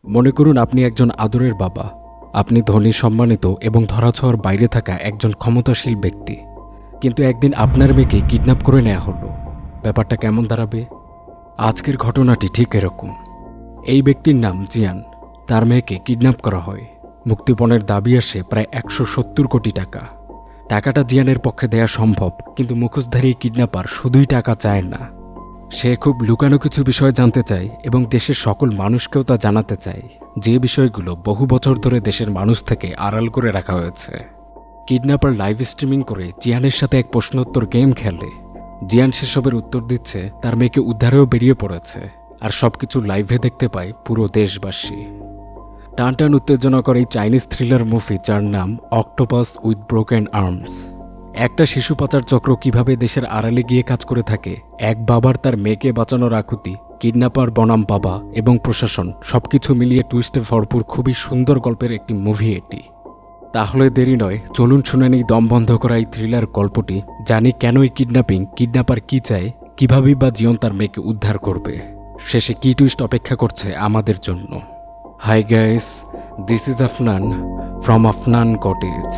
মনে করুন আপনি একজন আদরের বাবা। আপনি ধনী, সম্মানিত এবং ধরাছোঁয়ার বাইরে থাকা একজন ক্ষমতাশীল ব্যক্তি। কিন্তু একদিন আপনার মেয়েকে কিডন্যাপ করে নেওয়া হলো। ব্যাপারটা কেমন দাঁড়াবে? আজকের ঘটনাটি ঠিক এরকম। এই ব্যক্তির নাম জিয়ান। তার মেয়েকে কিডন্যাপ করা হয়। মুক্তিপণের দাবি আসে প্রায় 170 কোটি টাকা। টাকাটা জিয়ানের পক্ষে দেয়া সম্ভব, কিন্তু মুখোশধারী কিডন্যাপার শুধুই টাকা চায় না। সে খুব লুকানো কিছু বিষয় জানতে চায় এবং দেশের সকল মানুষকেও তা জানাতে চায়, যে বিষয়গুলো বহু বছর ধরে দেশের মানুষ থেকে আড়াল করে রাখা হয়েছে। কিডন্যাপার লাইভ স্ট্রিমিং করে জিয়ানের সাথে এক প্রশ্নোত্তর গেম খেলে। জিয়ান সেসবের উত্তর দিচ্ছে, তার মেয়েকে উদ্ধারেও বেরিয়ে পড়েছে, আর সবকিছু লাইভে দেখতে পায় পুরো দেশবাসী। টানটান উত্তেজনাকর এই চাইনিজ থ্রিলার মুভি, যার নাম অক্টোপাস উইথ ব্রোকেন আর্মস। একটা শিশু পাচার চক্র কিভাবে দেশের আড়ালে গিয়ে কাজ করে থাকে, এক বাবার তার মেয়েকে বাঁচানোর আকুতি, কিডন্যাপার বনাম বাবা এবং প্রশাসন, সবকিছু মিলিয়ে টুইস্টে ভরপুর খুবই সুন্দর গল্পের একটি মুভি এটি। তাহলে দেরি নয়, চলুন শুনে নিই দম বন্ধ করা এই থ্রিলার গল্পটি। জানি কেন এই কিডন্যাপার কি চায়, কিভাবেই বা জিয়ন তার মেয়েকে উদ্ধার করবে, শেষে কি টুইস্ট অপেক্ষা করছে আমাদের জন্য। Hi guys, this is Afnan from Afnan cottage.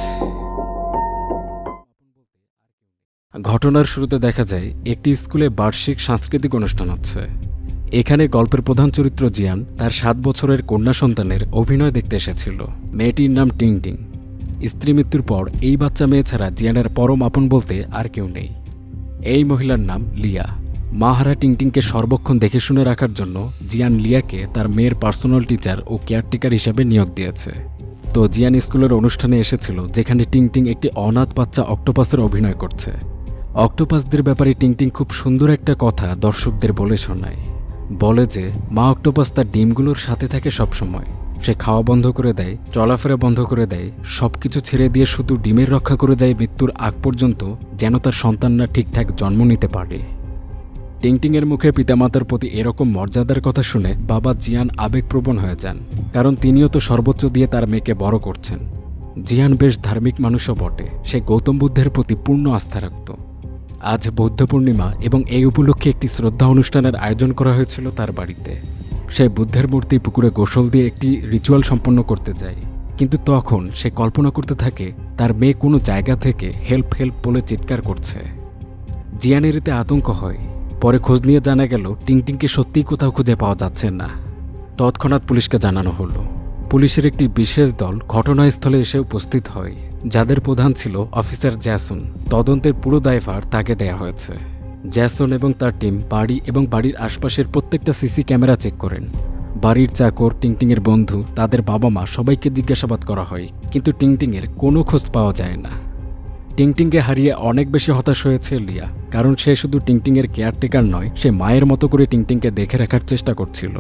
ঘটনার শুরুতে দেখা যায় একটি স্কুলে বার্ষিক সাংস্কৃতিক অনুষ্ঠান হচ্ছে। এখানে গল্পের প্রধান চরিত্র জিয়ান তার 7 বছরের কন্যা সন্তানের অভিনয় দেখতে এসেছিল। মেয়েটির নাম টিংটিং। স্ত্রী মৃত্যুর পর এই বাচ্চা মেয়ে ছাড়া জিয়ানের পরম আপন বলতে আর কেউ নেই। এই মহিলার নাম লিয়া। মাহারা টিংটিংকে সর্বক্ষণ দেখে শুনে রাখার জন্য জিয়ান লিয়াকে তার মেয়ের পার্সোনাল টিচার ও কেয়ারটেকার হিসেবে নিয়োগ দিয়েছে। তো জিয়ান স্কুলের অনুষ্ঠানে এসেছিল, যেখানে টিংটিং একটি অনাথ বাচ্চা অক্টোপাসের অভিনয় করছে। অক্টোপাসদের ব্যাপারে টিংটিং খুব সুন্দর একটা কথা দর্শকদের বলে শোনায়। বলে যে মা অক্টোপাস তার ডিমগুলোর সাথে থাকে সবসময়। সে খাওয়া বন্ধ করে দেয়, চলাফেরা বন্ধ করে দেয়, সবকিছু ছেড়ে দিয়ে শুধু ডিমের রক্ষা করে যায় মৃত্যুর আগ পর্যন্ত, যেন তার সন্তানরা ঠিকঠাক জন্ম নিতে পারে। টিংটিংয়ের মুখে পিতামাতার প্রতি এরকম মর্যাদার কথা শুনে বাবা জিয়ান আবেগপ্রবণ হয়ে যান, কারণ তিনিও তো সর্বোচ্চ দিয়ে তার মেয়েকে বড় করছেন। জিয়ান বেশ ধার্মিক মানুষও বটে। সে গৌতম বুদ্ধের প্রতি পূর্ণ আস্থা রাখত। আজ বৌদ্ধ পূর্ণিমা এবং এই উপলক্ষে একটি শ্রদ্ধা অনুষ্ঠানের আয়োজন করা হয়েছিল তার বাড়িতে। সে বুদ্ধের মূর্তি পুকুরে গোসল দিয়ে একটি রিচুয়াল সম্পন্ন করতে যায়, কিন্তু তখন সে কল্পনা করতে থাকে তার মেয়ে কোনো জায়গা থেকে হেল্প হেল্প বলে চিৎকার করছে। জিয়ানের এতে আতঙ্ক হয়। পরে খোঁজ নিয়ে জানা গেল টিংটিংকে সত্যিই কোথাও খুঁজে পাওয়া যাচ্ছে না। তৎক্ষণাৎ পুলিশকে জানানো হলো। পুলিশের একটি বিশেষ দল ঘটনাস্থলে এসে উপস্থিত হয়, যাদের প্রধান ছিল অফিসার জ্যাসন। তদন্তের পুরো দায়ভার তাকে দেয়া হয়েছে। জ্যাসন এবং তার টিম বাড়ি এবং বাড়ির আশপাশের প্রত্যেকটা সিসি ক্যামেরা চেক করেন। বাড়ির চাকর, টিংটিংয়ের বন্ধু, তাদের বাবা মা সবাইকে জিজ্ঞাসাবাদ করা হয়, কিন্তু টিংটিংয়ের কোনো খোঁজ পাওয়া যায় না। টিংটিংকে হারিয়ে অনেক বেশি হতাশ হয়েছে লিয়া, কারণ সে শুধু টিংটিংয়ের কেয়ারটেকার নয়, সে মায়ের মতো করে টিংটিংকে দেখে রাখার চেষ্টা করছিল।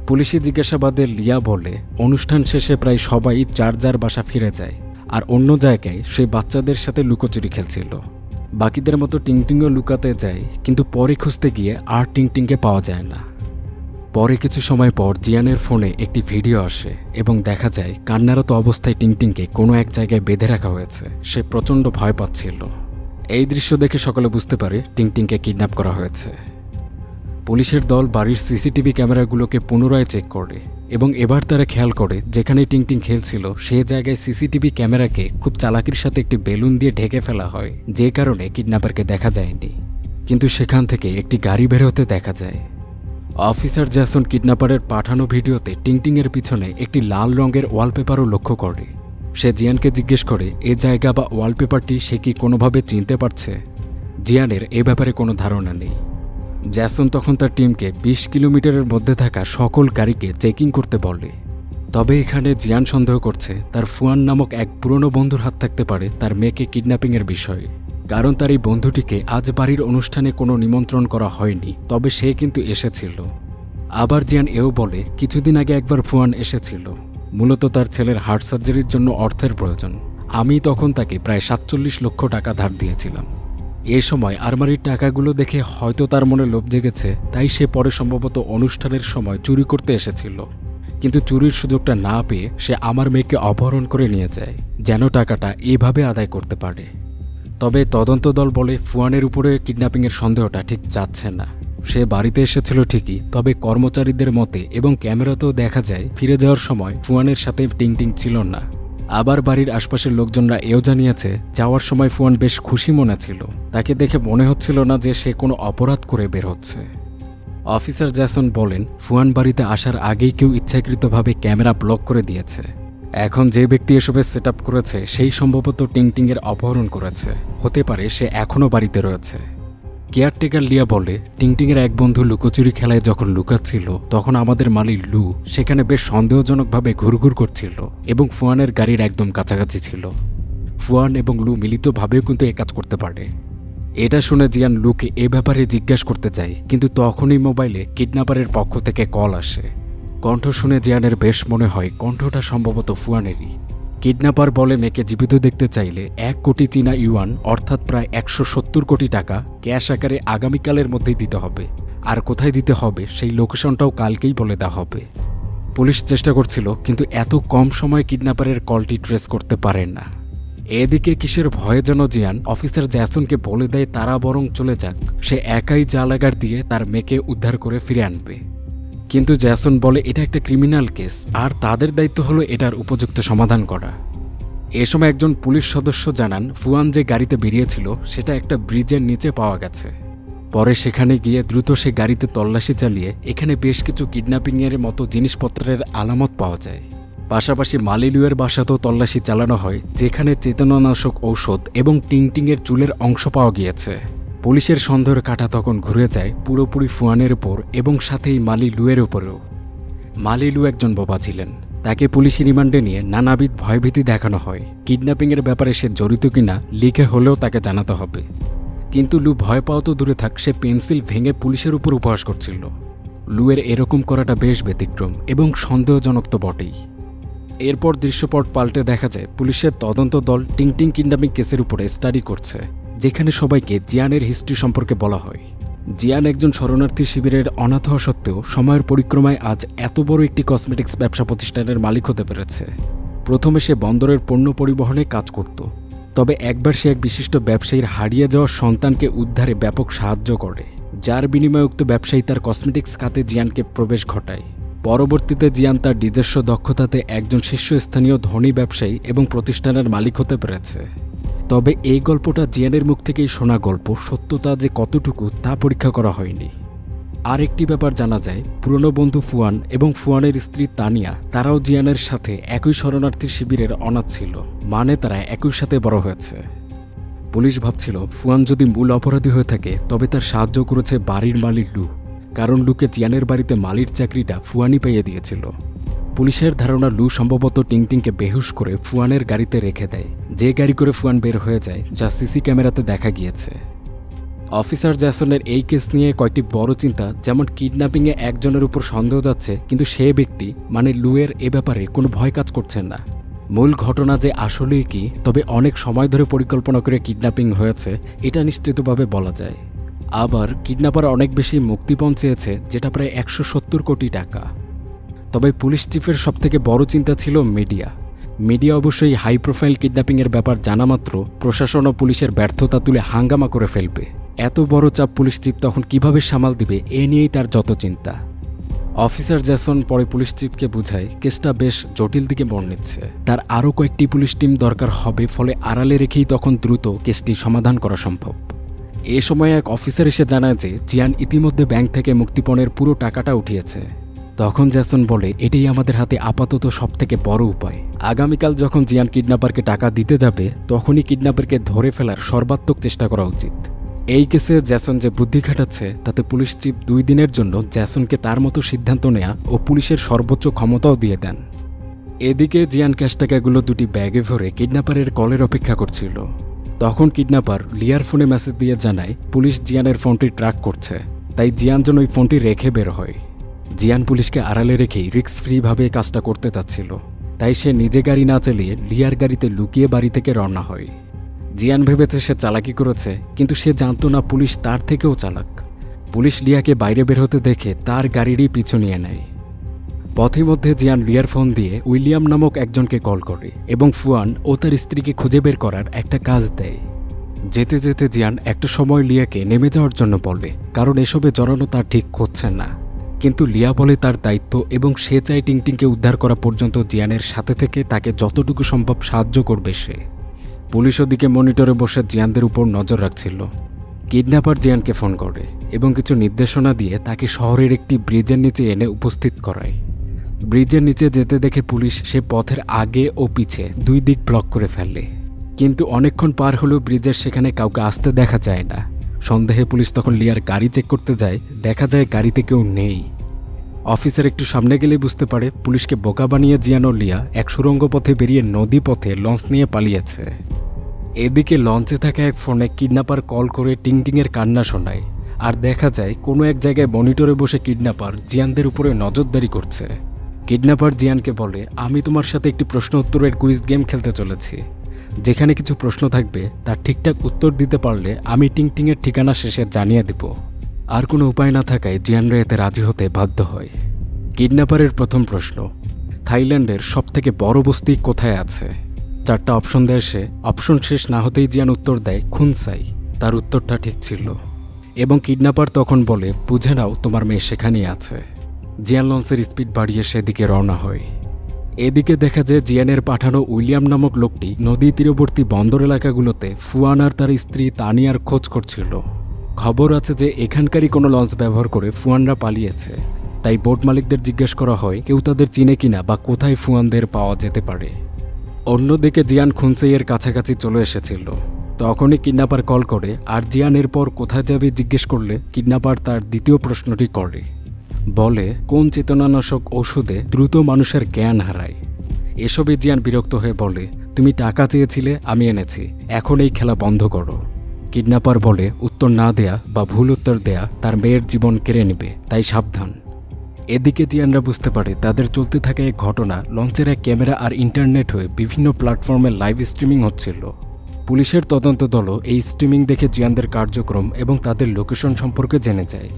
পুলিশি জিজ্ঞাসাবাদে লিয়া বলে অনুষ্ঠান শেষে প্রায় সবাই যার যার বাসা ফিরে যায়, আর অন্য জায়গায় সে বাচ্চাদের সাথে লুকোচুরি খেলছিল। বাকিদের মতো টিংটিংও লুকাতে যায়, কিন্তু পরে খুঁজতে গিয়ে আর টিংটিংকে পাওয়া যায় না। পরে কিছু সময় পর জিয়ানের ফোনে একটি ভিডিও আসে এবং দেখা যায় কান্নারত অবস্থায় টিংটিংকে কোনো এক জায়গায় বেঁধে রাখা হয়েছে। সে প্রচণ্ড ভয় পাচ্ছিল। এই দৃশ্য দেখে সকলে বুঝতে পারে টিংটিংকে কিডন্যাপ করা হয়েছে। পুলিশের দল বাড়ির সিসিটিভি ক্যামেরাগুলোকে পুনরায় চেক করে এবং এবার তারা খেয়াল করে যেখানে টিংটিং খেলছিল সে জায়গায় সিসিটিভি ক্যামেরাকে খুব চালাকির সাথে একটি বেলুন দিয়ে ঢেকে ফেলা হয়, যে কারণে কিডন্যাপারকে দেখা যায়নি। কিন্তু সেখান থেকে একটি গাড়ি বের হতে দেখা যায়। অফিসার জ্যাসন কিডন্যাপারের পাঠানো ভিডিওতে টিংটিংয়ের পিছনে একটি লাল রঙের ওয়ালপেপারও লক্ষ্য করে। সে জিয়ানকে জিজ্ঞেস করে এ জায়গা বা ওয়ালপেপারটি সে কি কোনোভাবে চিনতে পারছে। জিয়ানের এ ব্যাপারে কোনো ধারণা নেই। জ্যাসন তখন তার টিমকে 20 কিলোমিটারের মধ্যে থাকা সকল গাড়িকে চেকিং করতে বলে। তবে এখানে জিয়ান সন্দেহ করছে তার ফুয়ান নামক এক পুরনো বন্ধুর হাত থাকতে পারে তার মেয়েকে কিডন্যাপিংয়ের বিষয়ে, কারণ তার এই বন্ধুটিকে আজ বাড়ির অনুষ্ঠানে কোনো নিমন্ত্রণ করা হয়নি, তবে সে কিন্তু এসেছিল। আবার জিয়ান এও বলে কিছুদিন আগে একবার ফুয়ান এসেছিল, মূলত তার ছেলের হার্ট সার্জারির জন্য অর্থের প্রয়োজন। আমি তখন তাকে প্রায় 47 লক্ষ টাকা ধার দিয়েছিলাম। এ সময় আলমারির টাকাগুলো দেখে হয়তো তার মনে লোভ জেগেছে, তাই সে পরে সম্ভবত অনুষ্ঠানের সময় চুরি করতে এসেছিল। কিন্তু চুরির সুযোগটা না পেয়ে সে আমার মেয়েকে অপহরণ করে নিয়ে যায়, যেন টাকাটা এভাবে আদায় করতে পারে। তবে তদন্ত দল বলে ফুয়ানের উপরে কিডন্যাপিংয়ের সন্দেহটা ঠিক যাচ্ছে না, সে বাড়িতে এসেছিল ঠিকই, তবে কর্মচারীদের মতে এবং ক্যামেরাতেও দেখা যায় ফিরে যাওয়ার সময় ফুয়ানের সাথে টিংটিং ছিল না। আবার বাড়ির আশপাশের লোকজনরা এও জানিয়েছে যাওয়ার সময় ফুয়ান বেশ খুশি মনে ছিল, তাকে দেখে মনে হচ্ছিল না যে সে কোনো অপরাধ করে বের হচ্ছে। অফিসার জ্যাসন বলেন, ফুয়ান বাড়িতে আসার আগেই কেউ ইচ্ছাকৃতভাবে ক্যামেরা ব্লক করে দিয়েছে। এখন যে ব্যক্তি এসবের সেট আপ করেছে সেই সম্ভবত টিংটিংয়ের অপহরণ করেছে, হতে পারে সে এখনও বাড়িতে রয়েছে। কেয়ারটেকার লিয়া বলে, টিংটিংয়ের এক বন্ধু লুকোচুরি খেলায় যখন লুকাচ্ছিল তখন আমাদের মালিক লু সেখানে বেশ সন্দেহজনকভাবে ঘুরঘুর করছিল এবং ফুয়ানের গাড়ির একদম কাছাকাছি ছিল। ফুয়ান এবং লু মিলিতভাবেও কিন্তু এ কাজ করতে পারে। এটা শুনে জিয়ান লুকে এ ব্যাপারে জিজ্ঞাসা করতে চায়, কিন্তু তখনই মোবাইলে কিডন্যাপারের পক্ষ থেকে কল আসে। কণ্ঠ শুনে জিয়ানের বেশ মনে হয় কণ্ঠটা সম্ভবত ফুয়ানেরই। কিডন্যাপার বলে মেয়েকে জীবিত দেখতে চাইলে 1 কোটি চীনা ইউয়ান অর্থাৎ প্রায় 170 কোটি টাকা ক্যাশ আকারে আগামীকালের মধ্যেই দিতে হবে, আর কোথায় দিতে হবে সেই লোকেশনটাও কালকেই বলে দেওয়া হবে। পুলিশ চেষ্টা করছিল, কিন্তু এত কম সময়ে কিডন্যাপারের কলটি ট্রেস করতে পারেন না। এদিকে কিসের ভয়ে যেন জিয়ান অফিসার জ্যাসনকে বলে দেয় তারা বরং চলে যাক, সে একাই জালাগার দিয়ে তার মেয়েকে উদ্ধার করে ফিরে আনবে। কিন্তু জ্যাসন বলে এটা একটা ক্রিমিনাল কেস, আর তাদের দায়িত্ব হলো এটার উপযুক্ত সমাধান করা। এ সময় একজন পুলিশ সদস্য জানান ফুয়ান যে গাড়িতে বেরিয়েছিল সেটা একটা ব্রিজের নিচে পাওয়া গেছে। পরে সেখানে গিয়ে দ্রুত সে গাড়িতে তল্লাশি চালিয়ে এখানে বেশ কিছু কিডন্যাপিংয়ের মতো জিনিসপত্রের আলামত পাওয়া যায়। পাশাপাশি মালিলুয়ের বাসাতেও তল্লাশি চালানো হয়, যেখানে চেতনানাশক ঔষধ এবং টিংটিংয়ের চুলের অংশ পাওয়া গিয়েছে। পুলিশের সন্দেহের কাঁটা তখন ঘুরে যায় পুরোপুরি ফুয়ানের উপর এবং সাথেই মালিলুয়ের উপরেও। মালিলু একজন বোবা ছিলেন, তাকে পুলিশি রিমান্ডে নিয়ে নানাবিধ ভয়ভীতি দেখানো হয়। কিডন্যাপিংয়ের ব্যাপারে সে জড়িত কিনা লিখে হলেও তাকে জানাতে হবে। কিন্তু লু ভয় পাওয়া তো দূরে থাক, সে পেন্সিল ভেঙে পুলিশের উপর উপহাস করছিল। লুয়ের এরকম করাটা বেশ ব্যতিক্রম এবং সন্দেহজনক তো বটেই। এরপর দৃশ্যপট পাল্টে দেখা যায় পুলিশের তদন্ত দল টিংটিং কিডন্যাপিং কেসের উপরে স্টাডি করছে, যেখানে সবাইকে জিয়ানের হিস্ট্রি সম্পর্কে বলা হয়। জিয়ান একজন শরণার্থী শিবিরের অনাথ হওয়া সত্ত্বেও সময়ের পরিক্রমায় আজ এত বড় একটি কসমেটিক্স ব্যবসা প্রতিষ্ঠানের মালিক হতে পেরেছে। প্রথমে সে বন্দরের পণ্য পরিবহনে কাজ করত, তবে একবার সে এক বিশিষ্ট ব্যবসায়ীর হারিয়ে যাওয়া সন্তানকে উদ্ধারে ব্যাপক সাহায্য করে, যার বিনিময়ে উক্ত ব্যবসায়ী তার কসমেটিক্স খাতে জিয়ানকে প্রবেশ ঘটায়। পরবর্তীতে জিয়ান তার নিজস্ব দক্ষতাতে একজন শীর্ষস্থানীয় ধনী ব্যবসায়ী এবং প্রতিষ্ঠানের মালিক হতে পেরেছে। তবে এই গল্পটা জিয়ানের মুখ থেকেই শোনা গল্প, সত্যতা যে কতটুকু তা পরীক্ষা করা হয়নি। আর একটি ব্যাপার জানা যায়, পুরনো বন্ধু ফুয়ান এবং ফুয়ানের স্ত্রী তানিয়া তারাও জিয়ানের সাথে একই শরণার্থী শিবিরের অনাথ ছিল, মানে তারা একই সাথে বড় হয়েছে। পুলিশ ভাবছিল ফুয়ান যদি মূল অপরাধী হয়ে থাকে তবে তার সাহায্য করেছে বাড়ির মালিক লু, কারণ লুকে জিয়ানের বাড়িতে মালির চাকরিটা ফুয়ানই পাইয়ে দিয়েছিল। পুলিশের ধারণা লু সম্ভবত টিংটিংকে বেহুশ করে ফুয়ানের গাড়িতে রেখে দেয়, যে গাড়ি করে ফুয়ান বের হয়ে যায়, যা সিসি ক্যামেরাতে দেখা গিয়েছে। অফিসার জ্যাসনের এই কেস নিয়ে কয়েকটি বড় চিন্তা, যেমন কিডন্যাপিংয়ে একজনের উপর সন্দেহ যাচ্ছে, কিন্তু সে ব্যক্তি মানে লুয়ের এ ব্যাপারে কোনো ভয় কাজ করছেন না। মূল ঘটনা যে আসলেই কি, তবে অনেক সময় ধরে পরিকল্পনা করে কিডন্যাপিং হয়েছে এটা নিশ্চিতভাবে বলা যায়। আবার কিডন্যাপার অনেক বেশি মুক্তিপণ চেয়েছে, যেটা প্রায় 170 কোটি টাকা। তবে পুলিশ চিফের সবথেকে বড় চিন্তা ছিল মিডিয়া অবশ্যই হাই প্রোফাইল কিডন্যাপিংয়ের ব্যাপার জানা মাত্র প্রশাসন ও পুলিশের ব্যর্থতা তুলে হাঙ্গামা করে ফেলবে। এত বড় চাপ পুলিশ চিফ তখন কিভাবে সামাল দিবে, এ নিয়েই তার যত চিন্তা। অফিসার জ্যাসন পরে পুলিশ চিফকে বুঝায় কেসটা বেশ জটিল দিকে মোড় নিচ্ছে, তার আরও কয়েকটি পুলিশ টিম দরকার হবে, ফলে আড়ালে রেখেই তখন দ্রুত কেসটি সমাধান করা সম্ভব। এ সময় এক অফিসার এসে জানায় যে জিয়ান ইতিমধ্যে ব্যাংক থেকে মুক্তিপণের পুরো টাকাটা উঠিয়েছে। তখন জ্যাসন বলে এটাই আমাদের হাতে আপাতত সবথেকে বড় উপায়। আগামীকাল যখন জিয়ান কিডন্যাপারকে টাকা দিতে যাবে তখনই কিডন্যাপারকে ধরে ফেলার সর্বাত্মক চেষ্টা করা উচিত। এই কেসে জ্যাসন যে বুদ্ধি খাটাচ্ছে তাতে পুলিশ চিফ 2 দিনের জন্য জ্যাসনকে তার মতো সিদ্ধান্ত নেয়া ও পুলিশের সর্বোচ্চ ক্ষমতাও দিয়ে দেন। এদিকে জিয়ান ক্যাশ টাকাগুলো 2টি ব্যাগে ভরে কিডন্যাপারের কলের অপেক্ষা করছিল। তখন কিডন্যাপার লিয়ার ফোনে মেসেজ দিয়ে জানায় পুলিশ জিয়ানের ফোনটি ট্র্যাক করছে, তাই জিয়ান যেন ওই ফোনটি রেখে বের হয়। জিয়ান পুলিশকে আড়ালে রেখেই রিস্ক ফ্রিভাবে কাজটা করতে চাচ্ছিল, তাই সে নিজে গাড়ি না চালিয়ে লিয়ার গাড়িতে লুকিয়ে বাড়ি থেকে রওনা হয়। জিয়ান ভেবেছে সে চালাকি করেছে, কিন্তু সে জানতো না পুলিশ তার থেকেও চালাক। পুলিশ লিয়াকে বাইরে বের হতে দেখে তার গাড়িরই পিছু নিয়ে নেয়। পথিমধ্যে জিয়ান লিয়ার ফোন দিয়ে উইলিয়াম নামক একজনকে কল করে এবং ফুয়ান ও তার স্ত্রীকে খুঁজে বের করার একটা কাজ দেয়। যেতে যেতে জিয়ান একটা সময় লিয়াকে নেমে যাওয়ার জন্য বলে, কারণ এসবে জড়ানো তার ঠিক হচ্ছে না। কিন্তু লিয়া বলে তার দায়িত্ব এবং সে চায় টিংটিংকে উদ্ধার করা পর্যন্ত জিয়ানের সাথে থেকে তাকে যতটুকু সম্ভব সাহায্য করবে সে। পুলিশ ওদিকে মনিটরে বসে জিয়ানদের উপর নজর রাখছিল। কিডন্যাপার জিয়ানকে ফোন করে এবং কিছু নির্দেশনা দিয়ে তাকে শহরের একটি ব্রিজের নিচে এনে উপস্থিত করায়। ব্রিজের নিচে যেতে দেখে পুলিশ সে পথের আগে ও পিছে দুই দিক ব্লক করে ফেলে। কিন্তু অনেকক্ষণ পার হলেও ব্রিজের সেখানে কাউকে আসতে দেখা যায় না। সন্দেহে পুলিশ তখন লিয়ার গাড়ি চেক করতে যায়, দেখা যায় গাড়িতে কেউ নেই। অফিসার একটু সামনে গেলে বুঝতে পারে পুলিশকে বোকা বানিয়ে জিয়ান ও লিয়া এক সুড়ঙ্গ পথে বেরিয়ে নদী পথে লঞ্চ নিয়ে পালিয়েছে। এদিকে লঞ্চে থাকা এক ফোনে কিডন্যাপার কল করে টিংটিংয়ের কান্না শোনায়, আর দেখা যায় কোনো এক জায়গায় মনিটরে বসে কিডন্যাপার জিয়ানদের উপরে নজরদারি করছে। কিডন্যাপার জিয়ানকে বলে, আমি তোমার সাথে একটি প্রশ্ন উত্তরের কুইজ গেম খেলতে চলেছি, যেখানে কিছু প্রশ্ন থাকবে তার ঠিকঠাক উত্তর দিতে পারলে আমি টিংটিংয়ের ঠিকানা শেষে জানিয়ে দেব। আর কোনো উপায় না থাকায় জিয়ানরা এতে রাজি হতে বাধ্য হয়। কিডন্যাপারের প্রথম প্রশ্ন, থাইল্যান্ডের সবথেকে বড় বস্তি কোথায় আছে? 4টা অপশন দেয় সে। অপশন শেষ না হতেই জিয়ান উত্তর দেয় খুনসাই। তার উত্তরটা ঠিক ছিল এবং কিডন্যাপার তখন বলে, বুঝে নাও তোমার মেয়ে সেখানেই আছে। জিয়ান লঞ্চের স্পিড বাড়িয়ে সেদিকে রওনা হয়। এদিকে দেখা যায় জিয়ানের পাঠানো উইলিয়াম নামক লোকটি নদী তীরবর্তী বন্দর এলাকাগুলোতে ফুয়ান আর তার স্ত্রী তানিয়ার খোঁজ করছিল। খবর আছে যে এখানকারই কোনো লঞ্চ ব্যবহার করে ফুয়ানরা পালিয়েছে। তাই বোট মালিকদের জিজ্ঞেস করা হয় কেউ তাদের চিনে কিনা বা কোথায় ফুয়ানদের পাওয়া যেতে পারে। অন্যদিকে জিয়ান খুনসাইয়ের কাছাকাছি চলে এসেছিল। তখনই কিডন্যাপার কল করে, আর জিয়ান এরপর কোথায় যাবে জিজ্ঞেস করলে কিডন্যাপার তার দ্বিতীয় প্রশ্নটি করে, বলে কোন চেতনানাশক ওষুধে দ্রুত মানুষের জ্ঞান হারায়। এসবে জিয়ান বিরক্ত হয়ে বলে, তুমি টাকা চেয়েছিলে, আমি এনেছি, এখন এই খেলা বন্ধ করো। কিডন্যাপার বলে, উত্তর না দেয়া বা ভুল উত্তর দেয়া তার মেয়ের জীবন কেড়ে নেবে, তাই সাবধান। এদিকে জিয়ানরা বুঝতে পারে তাদের চলতে থাকা এক ঘটনা লঞ্চের এক ক্যামেরা আর ইন্টারনেট হয়ে বিভিন্ন প্ল্যাটফর্মে লাইভ স্ট্রিমিং হচ্ছিল। পুলিশের তদন্ত দলও এই স্ট্রিমিং দেখে জিয়ানদের কার্যক্রম এবং তাদের লোকেশন সম্পর্কে জেনে যায়।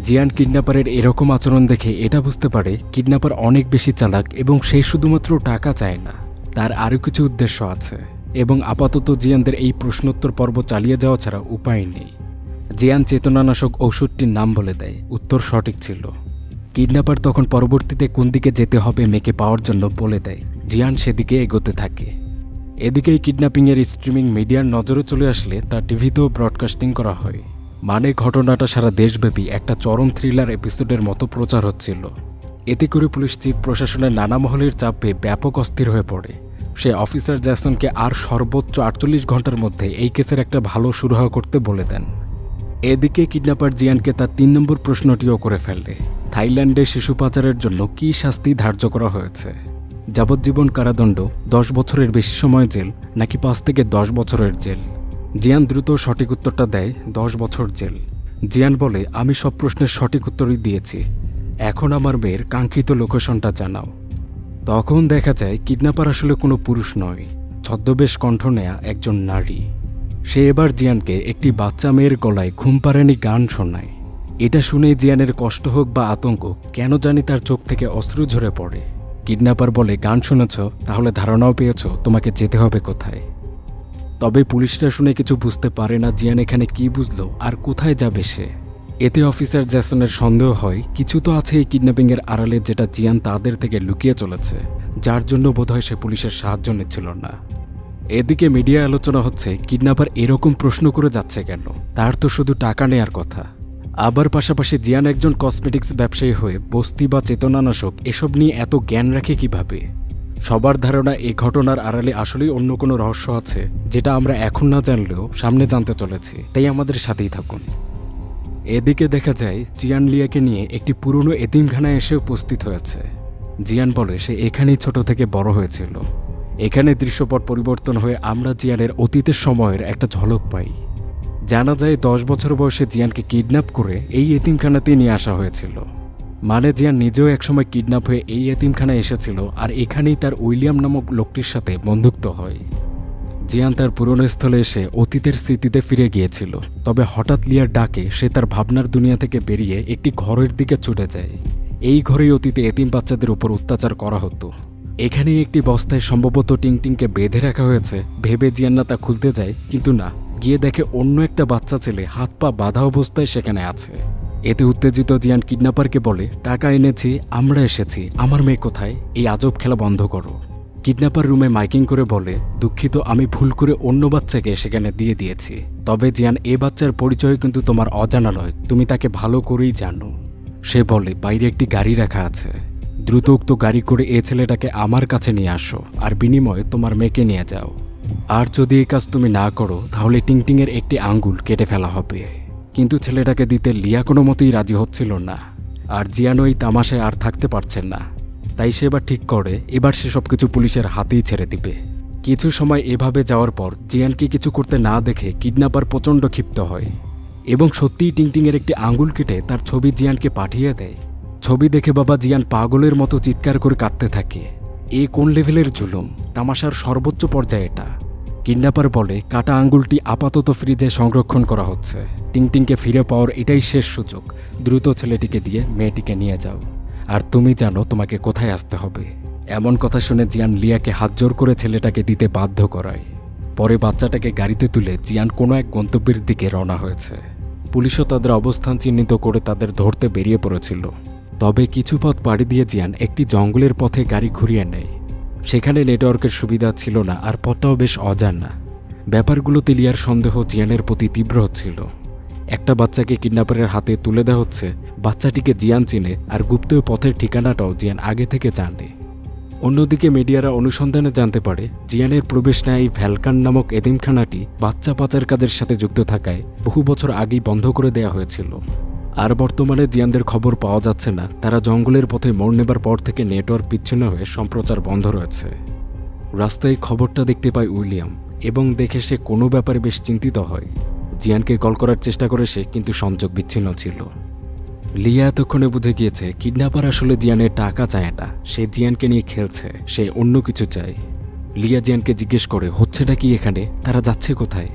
জিয়ান কিডন্যাপারের এরকম আচরণ দেখে এটা বুঝতে পারে কিডন্যাপার অনেক বেশি চালাক এবং সে শুধুমাত্র টাকা চায় না, তার আরও কিছু উদ্দেশ্য আছে এবং আপাতত জিয়ানদের এই প্রশ্নোত্তর পর্ব চালিয়ে যাওয়া ছাড়া উপায় নেই। জিয়ান চেতনানাশক ওষুধটির নাম বলে দেয়, উত্তর সঠিক ছিল। কিডন্যাপার তখন পরবর্তীতে কোন দিকে যেতে হবে মেয়েকে পাওয়ার জন্য বলে দেয়। জিয়ান সেদিকে এগোতে থাকে। এদিকে কিডন্যাপিংয়ের স্ট্রিমিং মিডিয়ার নজরে চলে আসলে তা টিভিতেও ব্রডকাস্টিং করা হয়। মানে ঘটনাটা সারা দেশব্যাপী একটা চরম থ্রিলার এপিসোডের মতো প্রচার হচ্ছিল। এতে করে পুলিশ চিফ প্রশাসনের নানা মহলের চাপ পেয়ে ব্যাপক অস্থির হয়ে পড়ে। সে অফিসার জ্যাসনকে আর সর্বোচ্চ 48 ঘন্টার মধ্যে এই কেসের একটা ভালো সুরাহা করতে বলে দেন। এদিকে কিডন্যাপার জিয়ানকে তার 3 নম্বর প্রশ্নটিও করে ফেলে, থাইল্যান্ডে শিশু পাচারের জন্য কী শাস্তি ধার্য করা হয়েছে? যাবজ্জীবন কারাদণ্ড, 10 বছরের বেশি সময় জেল, নাকি 5 থেকে 10 বছরের জেল? জিয়ান দ্রুত সঠিক উত্তরটা দেয়, 10 বছর জেল। জিয়ান বলে, আমি সব প্রশ্নের সঠিক উত্তরই দিয়েছি, এখন আমার মেয়ের কাঙ্ক্ষিত লোকেশনটা জানাও। তখন দেখা যায় কিডন্যাপার আসলে কোনো পুরুষ নয়, ছদ্মবেশ কণ্ঠ নেয়া একজন নারী। সে এবার জিয়ানকে একটি বাচ্চা মেয়ের গলায় ঘুমপাড়ানি গান শোনায়। এটা শুনে জিয়ানের কষ্ট হোক বা আতঙ্ক কেন জানি তার চোখ থেকে অশ্রু ঝরে পড়ে। কিডন্যাপার বলে, গান শুনেছ, তাহলে ধারণাও পেয়েছ তোমাকে যেতে হবে কোথায়। তবে পুলিশরা শুনে কিছু বুঝতে পারে না জিয়ান এখানে কি বুঝলো আর কোথায় যাবে সে। এতে অফিসার জ্যাসনের সন্দেহ হয় কিছু তো আছে এই কিডন্যাপিংয়ের আড়ালে, যেটা জিয়ান তাদের থেকে লুকিয়ে চলেছে, যার জন্য বোধহয় সে পুলিশের সাহায্য নিচ্ছিল না। এদিকে মিডিয়া আলোচনা হচ্ছে কিডন্যাপার এরকম প্রশ্ন করে যাচ্ছে কেন, তার তো শুধু টাকা নেয়ার কথা। আবার পাশাপাশি জিয়ান একজন কসমেটিক্স ব্যবসায়ী হয়ে বস্তি বা চেতনানাশক এসব নিয়ে এত জ্ঞান রাখে কিভাবে? সবার ধারণা এই ঘটনার আড়ালে আসলেই অন্য কোনো রহস্য আছে, যেটা আমরা এখন না জানলেও সামনে জানতে চলেছি, তাই আমাদের সাথেই থাকুন। এদিকে দেখা যায় জিয়ান লিয়াকে নিয়ে একটি পুরনো এতিমখানায় এসে উপস্থিত হয়েছে। জিয়ান বলে সে এখানেই ছোট থেকে বড় হয়েছিল। এখানে দৃশ্যপট পরিবর্তন হয়ে আমরা জিয়ানের অতীতের সময়ের একটা ঝলক পাই। জানা যায় 10 বছর বয়সে জিয়ানকে কিডন্যাপ করে এই এতিমখানাতে নিয়ে আসা হয়েছিল। মানে জিয়ান নিজেও একসময় কিডন্যাপ হয়ে এই এতিমখানায় এসেছিল, আর এখানেই তার উইলিয়াম নামক লোকটির সাথে বন্ধুত্ব হয়। জিয়ান তার পুরনো স্থলে এসে অতীতের স্মৃতিতে ফিরে গিয়েছিল, তবে হঠাৎ লিয়ার ডাকে সে তার ভাবনার দুনিয়া থেকে বেরিয়ে একটি ঘরের দিকে ছুটে যায়। এই ঘরেই অতীতে এতিম বাচ্চাদের উপর অত্যাচার করা হতো। এখানেই একটি বস্তায় সম্ভবত টিংটিংকে বেঁধে রাখা হয়েছে ভেবে জিয়ান না তা খুলতে যায়, কিন্তু না, গিয়ে দেখে অন্য একটা বাচ্চা ছেলে হাত পা বাঁধা অবস্থায় সেখানে আছে। এতে উত্তেজিত জিয়ান কিডন্যাপারকে বলে, টাকা এনেছি, আমরা এসেছি, আমার মেয়ে কোথায়? এই আজব খেলা বন্ধ করো। কিডন্যাপার রুমে মাইকিং করে বলে, দুঃখিত, আমি ভুল করে অন্য বাচ্চাকে সেখানে দিয়ে দিয়েছি। তবে জিয়ান, এ বাচ্চার পরিচয় কিন্তু তোমার অজানা নয়, তুমি তাকে ভালো করেই জানো। সে বলে, বাইরে একটি গাড়ি রাখা আছে, দ্রুত উক্ত গাড়ি করে এ ছেলেটাকে আমার কাছে নিয়ে আসো, আর বিনিময়ে তোমার মেয়েকে নিয়ে যাও। আর যদি এই কাজ তুমি না করো তাহলে টিংটিংয়ের একটি আঙ্গুল কেটে ফেলা হবে। কিন্তু ছেলেটাকে দিতে লিয়া কোনো মতেই রাজি হচ্ছিল না। আর জিয়ান ওই তামাশায় আর থাকতে পারছেন না, তাই সে এবার ঠিক করে এবার সে সবকিছু পুলিশের হাতেই ছেড়ে দিবে। কিছু সময় এভাবে যাওয়ার পর জিয়ানকে কিছু করতে না দেখে কিডন্যাপার প্রচণ্ড ক্ষিপ্ত হয় এবং সত্যিই টিংটিংয়ের একটি আঙ্গুল কেটে তার ছবি জিয়ানকে পাঠিয়ে দেয়। ছবি দেখে বাবা জিয়ান পাগলের মতো চিৎকার করে কাঁদতে থাকে। এ কোন লেভেলের জুলুম! তামাশার সর্বোচ্চ পর্যায়ে এটা। কিডন্যাপার বলে, কাটা আঙ্গুলটি আপাতত ফ্রিজে সংরক্ষণ করা হচ্ছে, টিংটিংকে ফিরে পাওয়ার এটাই শেষ সুযোগ। দ্রুত ছেলেটিকে দিয়ে মেয়েটিকে নিয়ে যাও, আর তুমি জানো তোমাকে কোথায় আসতে হবে। এমন কথা শুনে জিয়ান লিয়াকে হাত জোর করে ছেলেটাকে দিতে বাধ্য করায়। পরে বাচ্চাটাকে গাড়িতে তুলে জিয়ান কোনো এক গন্তব্যের দিকে রওনা হয়েছে। পুলিশও তাদের অবস্থান চিহ্নিত করে তাদের ধরতে বেরিয়ে পড়েছিল। তবে কিছু পথ পাড়ি দিয়ে জিয়ান একটি জঙ্গলের পথে গাড়ি ঘুরিয়ে নেয়। সেখানে নেটওয়ার্কের সুবিধা ছিল না, আর পথটাও বেশ অজানা। ব্যাপারগুলোতে লিয়ার সন্দেহ জিয়ানের প্রতি তীব্র হচ্ছিল। একটা বাচ্চাকে কিডন্যাপারের হাতে তুলে দেওয়া হচ্ছে, বাচ্চাটিকে জিয়ান চিনে, আর গুপ্ত পথের ঠিকানাটাও জিয়ান আগে থেকে জানে। অন্যদিকে মিডিয়ারা অনুসন্ধানে জানতে পারে জিয়ানের প্রবেশ নেয় এই ভ্যালকান নামক এতিমখানাটি বাচ্চা পাচার কাজের সাথে যুক্ত থাকায় বহু বছর আগেই বন্ধ করে দেওয়া হয়েছিল। আর বর্তমানে জিয়ানদের খবর পাওয়া যাচ্ছে না, তারা জঙ্গলের পথে মোড় নেবার পর থেকে নেটওয়ার্ক বিচ্ছিন্ন হয়ে সম্প্রচার বন্ধ রয়েছে। রাস্তায় খবরটা দেখতে পায় উইলিয়াম এবং দেখে সে কোনো ব্যাপারে বেশ চিন্তিত হয়। জিয়ানকে কল করার চেষ্টা করে সে, কিন্তু সংযোগ বিচ্ছিন্ন ছিল। লিয়া এতক্ষণে বুঝে গিয়েছে কিডন্যাপার আসলে জিয়ানের টাকা চায় না, সে জিয়ানকে নিয়ে খেলছে, সে অন্য কিছু চায়। লিয়া জিয়ানকে জিজ্ঞেস করে, হচ্ছেটা কি এখানে, তারা যাচ্ছে কোথায়?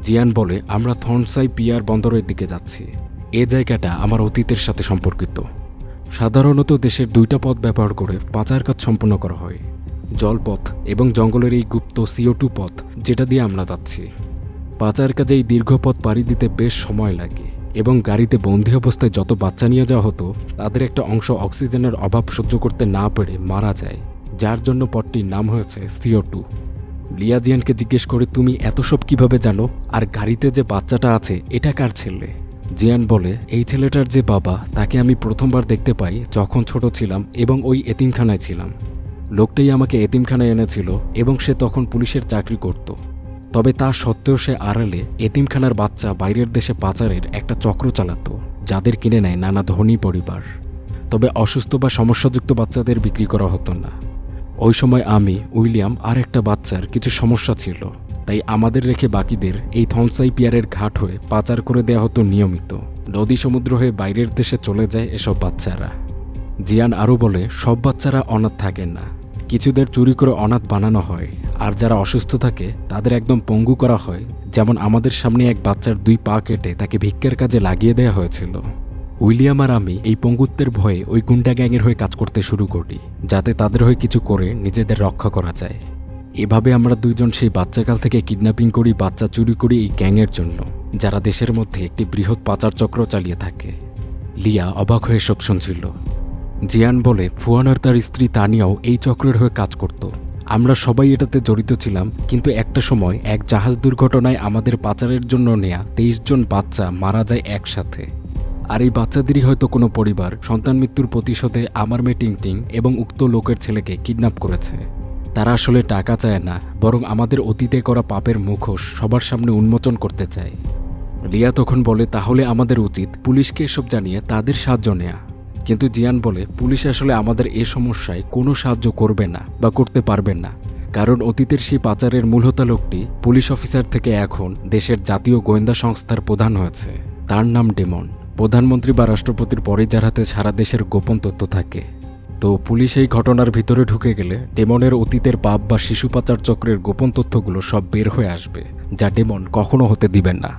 জিয়ান বলে, আমরা থর্নসাই পিয়ার বন্দরের দিকে যাচ্ছি। এ জায়গাটা আমার অতীতের সাথে সম্পর্কিত। সাধারণত দেশের দুইটা পথ ব্যবহার করে পাচার কাজ সম্পন্ন করা হয়, জলপথ এবং জঙ্গলের এই গুপ্ত CO2 পথ, যেটা দিয়ে আমরা যাচ্ছি। পাচার কাজে এই দীর্ঘ পথ পাড়ি দিতে বেশ সময় লাগে এবং গাড়িতে বন্দী অবস্থায় যত বাচ্চা নিয়ে যাওয়া হতো তাদের একটা অংশ অক্সিজেনের অভাব সহ্য করতে না পেরে মারা যায়, যার জন্য পথটির নাম হয়েছে CO2। লিয়া জিয়ানকে জিজ্ঞেস করে, তুমি এত সব কিভাবে জানো? আর গাড়িতে যে বাচ্চাটা আছে এটা কার ছেলে? জিয়ান বলে, এই ছেলেটার যে বাবা, তাকে আমি প্রথমবার দেখতে পাই যখন ছোট ছিলাম এবং ওই এতিমখানায় ছিলাম। লোকটাই আমাকে এতিমখানায় এনেছিল এবং সে তখন পুলিশের চাকরি করত। তবে তা সত্ত্বেও সে আড়ালে এতিমখানার বাচ্চা বাইরের দেশে পাচারের একটা চক্র চালাত, যাদের কিনে নেয় নানা ধনী পরিবার। তবে অসুস্থ বা সমস্যাযুক্ত বাচ্চাদের বিক্রি করা হতো না। ওই সময় আমি, উইলিয়াম আর একটা বাচ্চার কিছু সমস্যা ছিল, তাই আমাদের রেখে বাকিদের এই থর্নসাই পিয়ারের ঘাট হয়ে পাচার করে দেওয়া হতো নিয়মিত। নদী সমুদ্র হয়ে বাইরের দেশে চলে যায় এসব বাচ্চারা। জিয়ান আরও বলে, সব বাচ্চারা অনাথ থাকেন না, কিছুদের চুরি করে অনাথ বানানো হয়, আর যারা অসুস্থ থাকে তাদের একদম পঙ্গু করা হয়। যেমন আমাদের সামনে এক বাচ্চার 2 পা কেটে তাকে ভিক্ষার কাজে লাগিয়ে দেওয়া হয়েছিল। উইলিয়াম আর আমি এই পঙ্গুত্বের ভয়ে ওই গুন্ডা গ্যাংয়ের হয়ে কাজ করতে শুরু করি, যাতে তাদের হয়ে কিছু করে নিজেদের রক্ষা করা যায়। এভাবে আমরা দুইজন সেই বাচ্চাকাল থেকে কিডন্যাপিং করি, বাচ্চা চুরি করি এই গ্যাংয়ের জন্য, যারা দেশের মধ্যে একটি বৃহৎ পাচার চক্র চালিয়ে থাকে। লিয়া অবাক হয়ে সব শুনছিল। জিয়ান বলে, ফুয়ান আর তার স্ত্রী তানিয়াও এই চক্রের হয়ে কাজ করত। আমরা সবাই এটাতে জড়িত ছিলাম, কিন্তু একটা সময় এক জাহাজ দুর্ঘটনায় আমাদের পাচারের জন্য নেয়া 23 জন বাচ্চা মারা যায় একসাথে। আর এই বাচ্চাদেরই হয়তো কোনো পরিবার সন্তান মৃত্যুর প্রতিশোধে আমার মেয়ে টিংটিং এবং উক্ত লোকের ছেলেকে কিডন্যাপ করেছে। তারা আসলে টাকা চায় না, বরং আমাদের অতীতে করা পাপের মুখোশ সবার সামনে উন্মোচন করতে চায়। লিয়া তখন বলে, তাহলে আমাদের উচিত পুলিশকে এসব জানিয়ে তাদের সাহায্য নেয়া। কিন্তু জিয়ান বলে, পুলিশ আসলে আমাদের এ সমস্যায় কোনো সাহায্য করবে না বা করতে পারবে না, কারণ অতীতের সেই পাচারের মূলহোতা লোকটি পুলিশ অফিসার থেকে এখন দেশের জাতীয় গোয়েন্দা সংস্থার প্রধান হয়েছে। তার নাম ডেমন। প্রধানমন্ত্রী বা রাষ্ট্রপতির পরে যার হাতে সারা দেশের গোপন তথ্য থাকে। তো পুলিশ এই ঘটনার ভিতরে ঢুকে গেলে ডেমনের অতীতের পাপ বা শিশু পাচার চক্রের গোপন তথ্যগুলো সব বের হয়ে আসবে, যা ডেমন কখনো হতে দিবেন না।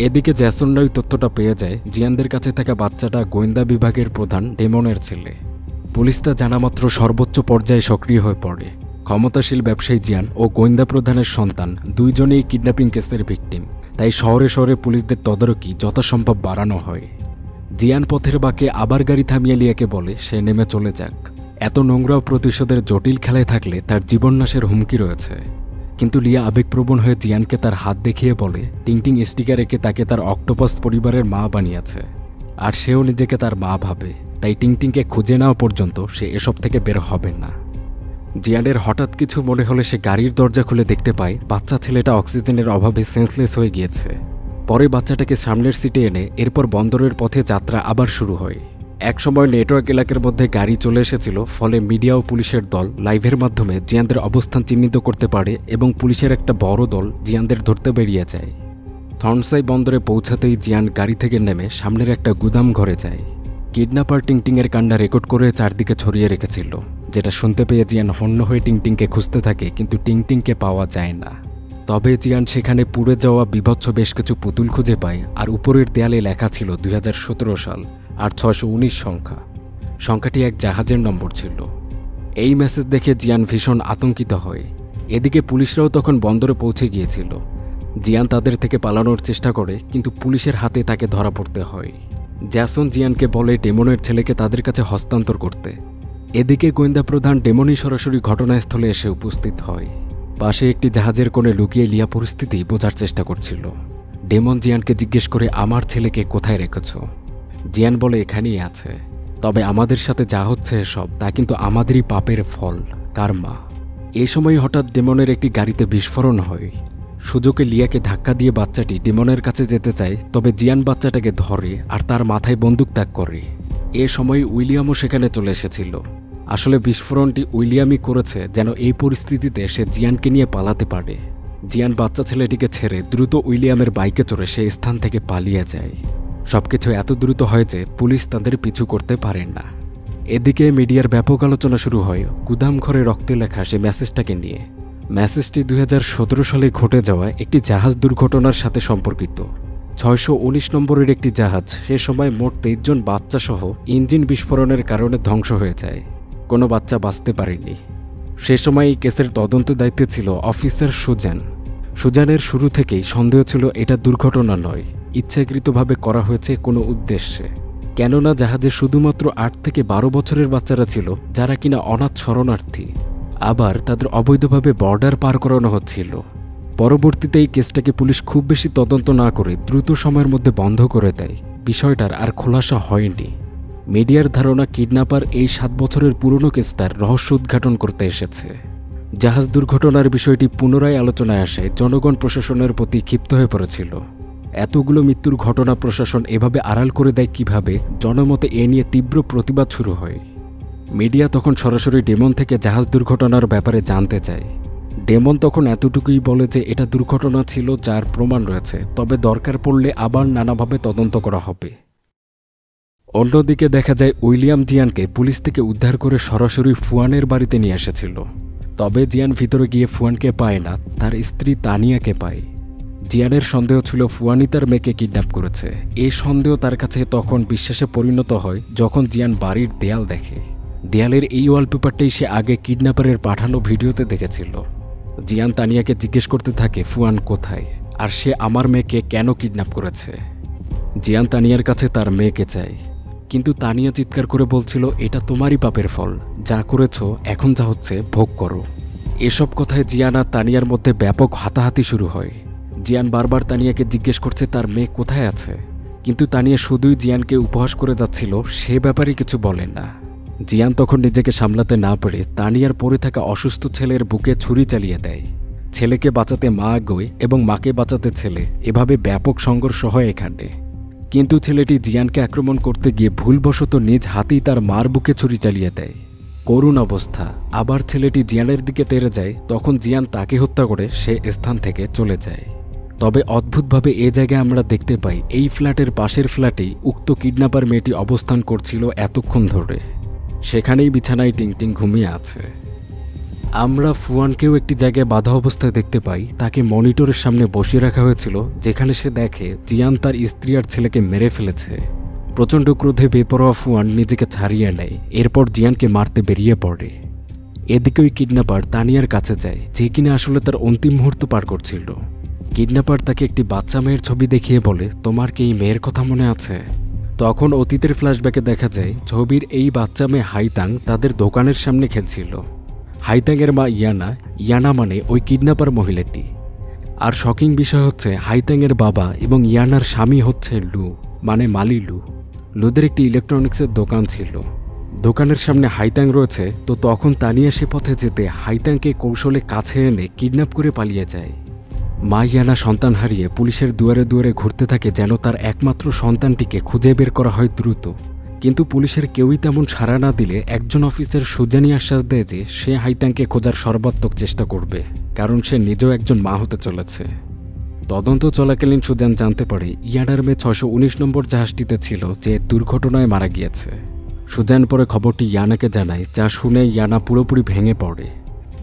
এদিকে জ্যাসনরা ওই তথ্যটা পেয়ে যায় জিয়ানদের কাছে থাকা বাচ্চাটা গোয়েন্দা বিভাগের প্রধান ডেমনের ছেলে। পুলিশ তা জানামাত্র সর্বোচ্চ পর্যায়ে সক্রিয় হয়ে পড়ে। ক্ষমতাশীল ব্যবসায়ী জিয়ান ও গোয়েন্দা প্রধানের সন্তান দুইজনেই কিডন্যাপিং কেসের ভিকটিম, তাই শহরে শহরে পুলিশদের তদারকি যথাসম্ভব বাড়ানো হয়। জিয়ান পথের বাঁকে আবার গাড়ি থামিয়ে লিয়াকে বলে সে নেমে চলে যাক। এত নোংরা প্রতিশোধের জটিল খেলায় থাকলে তার জীবননাশের হুমকি রয়েছে। কিন্তু লিয়া আবেগপ্রবণ হয়ে জিয়ানকে তার হাত দেখিয়ে বলে টিংটিং স্টিকার এঁকে তাকে তার অক্টোপাস পরিবারের মা বানিয়েছে, আর সেও নিজেকে তার মা ভাবে, তাই টিংটিংকে খুঁজে নেওয়া পর্যন্ত সে এসব থেকে বের হবে না। জিয়ানের হঠাৎ কিছু মনে হলে সে গাড়ির দরজা খুলে দেখতে পায় বাচ্চা ছেলেটা অক্সিজেনের অভাবে সেন্সলেস হয়ে গিয়েছে। পরে বাচ্চাটাকে সামনের সিটে এনে এরপর বন্দরের পথে যাত্রা আবার শুরু হয়। একসময় নেটওয়ার্ক এলাকার মধ্যে গাড়ি চলে এসেছিল, ফলে মিডিয়া ও পুলিশের দল লাইভের মাধ্যমে জিয়ানদের অবস্থান চিহ্নিত করতে পারে এবং পুলিশের একটা বড় দল জিয়ানদের ধরতে বেরিয়ে যায়। থর্নসাই বন্দরে পৌঁছাতেই জিয়ান গাড়ি থেকে নেমে সামনের একটা গুদাম ঘরে যায়। কিডন্যাপার টিংটিংয়ের কান্না রেকর্ড করে চারদিকে ছড়িয়ে রেখেছিল, যেটা শুনতে পেয়ে জিয়ান হন্য হয়ে টিংটিংকে খুঁজতে থাকে, কিন্তু টিংটিংকে পাওয়া যায় না। তবে জিয়ান সেখানে পুড়ে যাওয়া বিভৎস বেশ কিছু পুতুল খুঁজে পায়, আর উপরের দেয়ালে লেখা ছিল 2017 সাল আর 619 সংখ্যাটি এক জাহাজের নম্বর ছিল। এই মেসেজ দেখে জিয়ান ভীষণ আতঙ্কিত হয়। এদিকে পুলিশরাও তখন বন্দরে পৌঁছে গিয়েছিল। জিয়ান তাদের থেকে পালানোর চেষ্টা করে, কিন্তু পুলিশের হাতে তাকে ধরা পড়তে হয়। জ্যাসন জিয়ানকে বলে ডেমনের ছেলেকে তাদের কাছে হস্তান্তর করতে। এদিকে গোয়েন্দা প্রধান ডেমনই সরাসরি ঘটনাস্থলে এসে উপস্থিত হয়। পাশে একটি জাহাজের কোণে লুকিয়ে লিয়া পরিস্থিতি বোঝার চেষ্টা করছিল। ডেমন জিয়ানকে জিজ্ঞেস করে আমার ছেলেকে কোথায় রেখেছ? জিয়ান বলে এখানেই আছে, তবে আমাদের সাথে যা হচ্ছে সব তা কিন্তু আমাদেরই পাপের ফল, কার্মা। এই সময় হঠাৎ ডেমনের একটি গাড়িতে বিস্ফোরণ হয়। সুযোগে লিয়াকে ধাক্কা দিয়ে বাচ্চাটি ডেমনের কাছে যেতে চায়, তবে জিয়ান বাচ্চাটাকে ধরে আর তার মাথায় বন্দুক তাক করে। এ সময় উইলিয়ামও সেখানে চলে এসেছিল। আসলে বিস্ফোরণটি উইলিয়ামই করেছে যেন এই পরিস্থিতিতে সে জিয়ানকে নিয়ে পালাতে পারে। জিয়ান বাচ্চা ছেলেটিকে ছেড়ে দ্রুত উইলিয়ামের বাইকে চড়ে সে স্থান থেকে পালিয়ে যায়। সবকিছু এত দ্রুত হয় যে পুলিশ তাদের পিছু করতে পারে না। এদিকে মিডিয়ার ব্যাপক আলোচনা শুরু হয় গুদাম ঘরে রক্তে লেখা সে মেসেজটাকে নিয়ে। মেসেজটি 2017 সালে ঘটে যাওয়া একটি জাহাজ দুর্ঘটনার সাথে সম্পর্কিত। 619 নম্বরের একটি জাহাজ সে সময় মোট 23 জন বাচ্চা সহ ইঞ্জিন বিস্ফোরণের কারণে ধ্বংস হয়ে যায়। কোনো বাচ্চা বাঁচতে পারেনি। সে সময় এই কেসের তদন্ত দায়িত্বে ছিল অফিসার সুজান। সুজানের শুরু থেকেই সন্দেহ ছিল এটা দুর্ঘটনা নয়, ইচ্ছাকৃতভাবে করা হয়েছে কোনো উদ্দেশ্যে। কেননা জাহাজে শুধুমাত্র 8 থেকে 12 বছরের বাচ্চারা ছিল, যারা কিনা অনাথ শরণার্থী। আবার তাদের অবৈধভাবে বর্ডার পার করানো হচ্ছিল। পরবর্তীতে এই কেসটাকে পুলিশ খুব বেশি তদন্ত না করে দ্রুত সময়ের মধ্যে বন্ধ করে দেয়। বিষয়টার আর খোলাসা হয়নি। মিডিয়ার ধারণা কিডন্যাপার এই 7 বছরের পুরনো কেসটার রহস্য উদ্ঘাটন করতে এসেছে। জাহাজ দুর্ঘটনার বিষয়টি পুনরায় আলোচনায় আসে। জনগণ প্রশাসনের প্রতি ক্ষিপ্ত হয়ে পড়েছিল। এতগুলো মৃত্যুর ঘটনা প্রশাসন এভাবে আড়াল করে দেয় কিভাবে, জনমতে এ নিয়ে তীব্র প্রতিবাদ শুরু হয়। মিডিয়া তখন সরাসরি ডেমন থেকে জাহাজ দুর্ঘটনার ব্যাপারে জানতে চায়। ডেমন তখন এতটুকুই বলে যে এটা দুর্ঘটনা ছিল, যার প্রমাণ রয়েছে, তবে দরকার পড়লে আবার নানাভাবে তদন্ত করা হবে। অন্যদিকে দেখা যায় উইলিয়াম জিয়ানকে পুলিশ থেকে উদ্ধার করে সরাসরি ফুয়ানের বাড়িতে নিয়ে এসেছিল। তবে জিয়ান ভিতরে গিয়ে ফুয়ানকে পায় না, তার স্ত্রী তানিয়াকে পায়। জিয়ানের সন্দেহ ছিল ফুয়ানি তার মেয়েকে কিডন্যাপ করেছে। এই সন্দেহ তার কাছে তখন বিশ্বাসে পরিণত হয় যখন জিয়ান বাড়ির দেয়াল দেখে। দেয়ালের এই ওয়ালপেপারটাই সে আগে কিডন্যাপারের পাঠানো ভিডিওতে দেখেছিল। জিয়ান তানিয়াকে জিজ্ঞেস করতে থাকে ফুয়ান কোথায়, আর সে আমার মেয়েকে কেন কিডন্যাপ করেছে। জিয়ান তানিয়ার কাছে তার মেয়েকে চায়, কিন্তু তানিয়া চিৎকার করে বলছিল এটা তোমারই পাপের ফল, যা করেছো এখন যা হচ্ছে ভোগ করো। এসব কথায় জিয়ান আর তানিয়ার মধ্যে ব্যাপক হাতাহাতি শুরু হয়। জিয়ান বারবার তানিয়াকে জিজ্ঞেস করছে তার মেয়ে কোথায় আছে, কিন্তু তানিয়া শুধুই জিয়ানকে উপহাস করে যাচ্ছিল, সে ব্যাপারে কিছু বলে না। জিয়ান তখন নিজেকে সামলাতে না পেরে তানিয়ার পড়ে থাকা অসুস্থ ছেলের বুকে ছুরি চালিয়ে দেয়। ছেলেকে বাঁচাতে মা এগোয় এবং মাকে বাঁচাতে ছেলে, এভাবে ব্যাপক সংঘর্ষ হয় এখানে। কিন্তু ছেলেটি জিয়ানকে আক্রমণ করতে গিয়ে ভুলবশত নিজ হাতেই তার মার বুকে ছুরি চালিয়ে দেয়। করুণ অবস্থা। আবার ছেলেটি জিয়ানের দিকে তেড়ে যায়, তখন জিয়ান তাকে হত্যা করে সে স্থান থেকে চলে যায়। তবে অদ্ভুতভাবে এ জায়গায় আমরা দেখতে পাই এই ফ্ল্যাটের পাশের ফ্ল্যাটেই উক্ত কিডন্যাপার মেয়েটি অবস্থান করছিল এতক্ষণ ধরে। সেখানেই বিছানায় টিংটিং ঘুমিয়ে আছে। আমরা ফুয়ানকেও একটি জায়গায় বাধা অবস্থায় দেখতে পাই। তাকে মনিটরের সামনে বসিয়ে রাখা হয়েছিল, যেখানে সে দেখে জিয়ান তার স্ত্রী আর ছেলেকে মেরে ফেলেছে। প্রচণ্ড ক্রোধে বেপরোয়া ফুয়ান নিজেকে ছাড়িয়ে নেয়। এরপর জিয়ানকে মারতে বেরিয়ে পড়ে। এদিকে ওই কিডন্যাপার তানিয়ার কাছে যায়, যে কিনা আসলে তার অন্তিম মুহূর্ত পার করছিল। কিডন্যাপার তাকে একটি বাচ্চা মেয়ের ছবি দেখিয়ে বলে, তোমার কি এই মেয়ের কথা মনে আছে? তখন অতীতের ফ্ল্যাশব্যাকে দেখা যায় ছবির এই বাচ্চা মেয়ে হাইতাং তাদের দোকানের সামনে খেলছিল। হাইতাংয়ের মা ইয়ানা, ইয়ানা মানে ওই কিডন্যাপার মহিলাটি। আর শকিং বিষয় হচ্ছে হাইতাংয়ের বাবা এবং ইয়ানার স্বামী হচ্ছে লু, মানে মালি লু। লুদের একটি ইলেকট্রনিক্সের দোকান ছিল। দোকানের সামনে হাইতাং রয়েছে, তো তখন তানিয়া সে পথে যেতে হাইতাংকে কৌশলে কাছে এনে কিডন্যাপ করে পালিয়ে যায়। মা ইয়ানা সন্তান হারিয়ে পুলিশের দুয়ারে দুয়ারে ঘুরতে থাকে যেন তার একমাত্র সন্তানটিকে খুঁজে বের করা হয় দ্রুত। কিন্তু পুলিশের কেউই তেমন সাড়া না দিলে একজন অফিসার সুজানি আশ্বাস দেয় যে সে হাইতাংকে খোঁজার সর্বাত্মক চেষ্টা করবে, কারণ সে নিজেও একজন মা হতে চলেছে। তদন্ত চলাকালীন সুজান জানতে পারে ইয়ানার মেয়ে 619 নম্বর জাহাজটিতে ছিল, যে দুর্ঘটনায় মারা গিয়েছে। সুজান পরে খবরটি ইয়ানাকে জানায়, যা শুনে ইয়ানা পুরোপুরি ভেঙে পড়ে।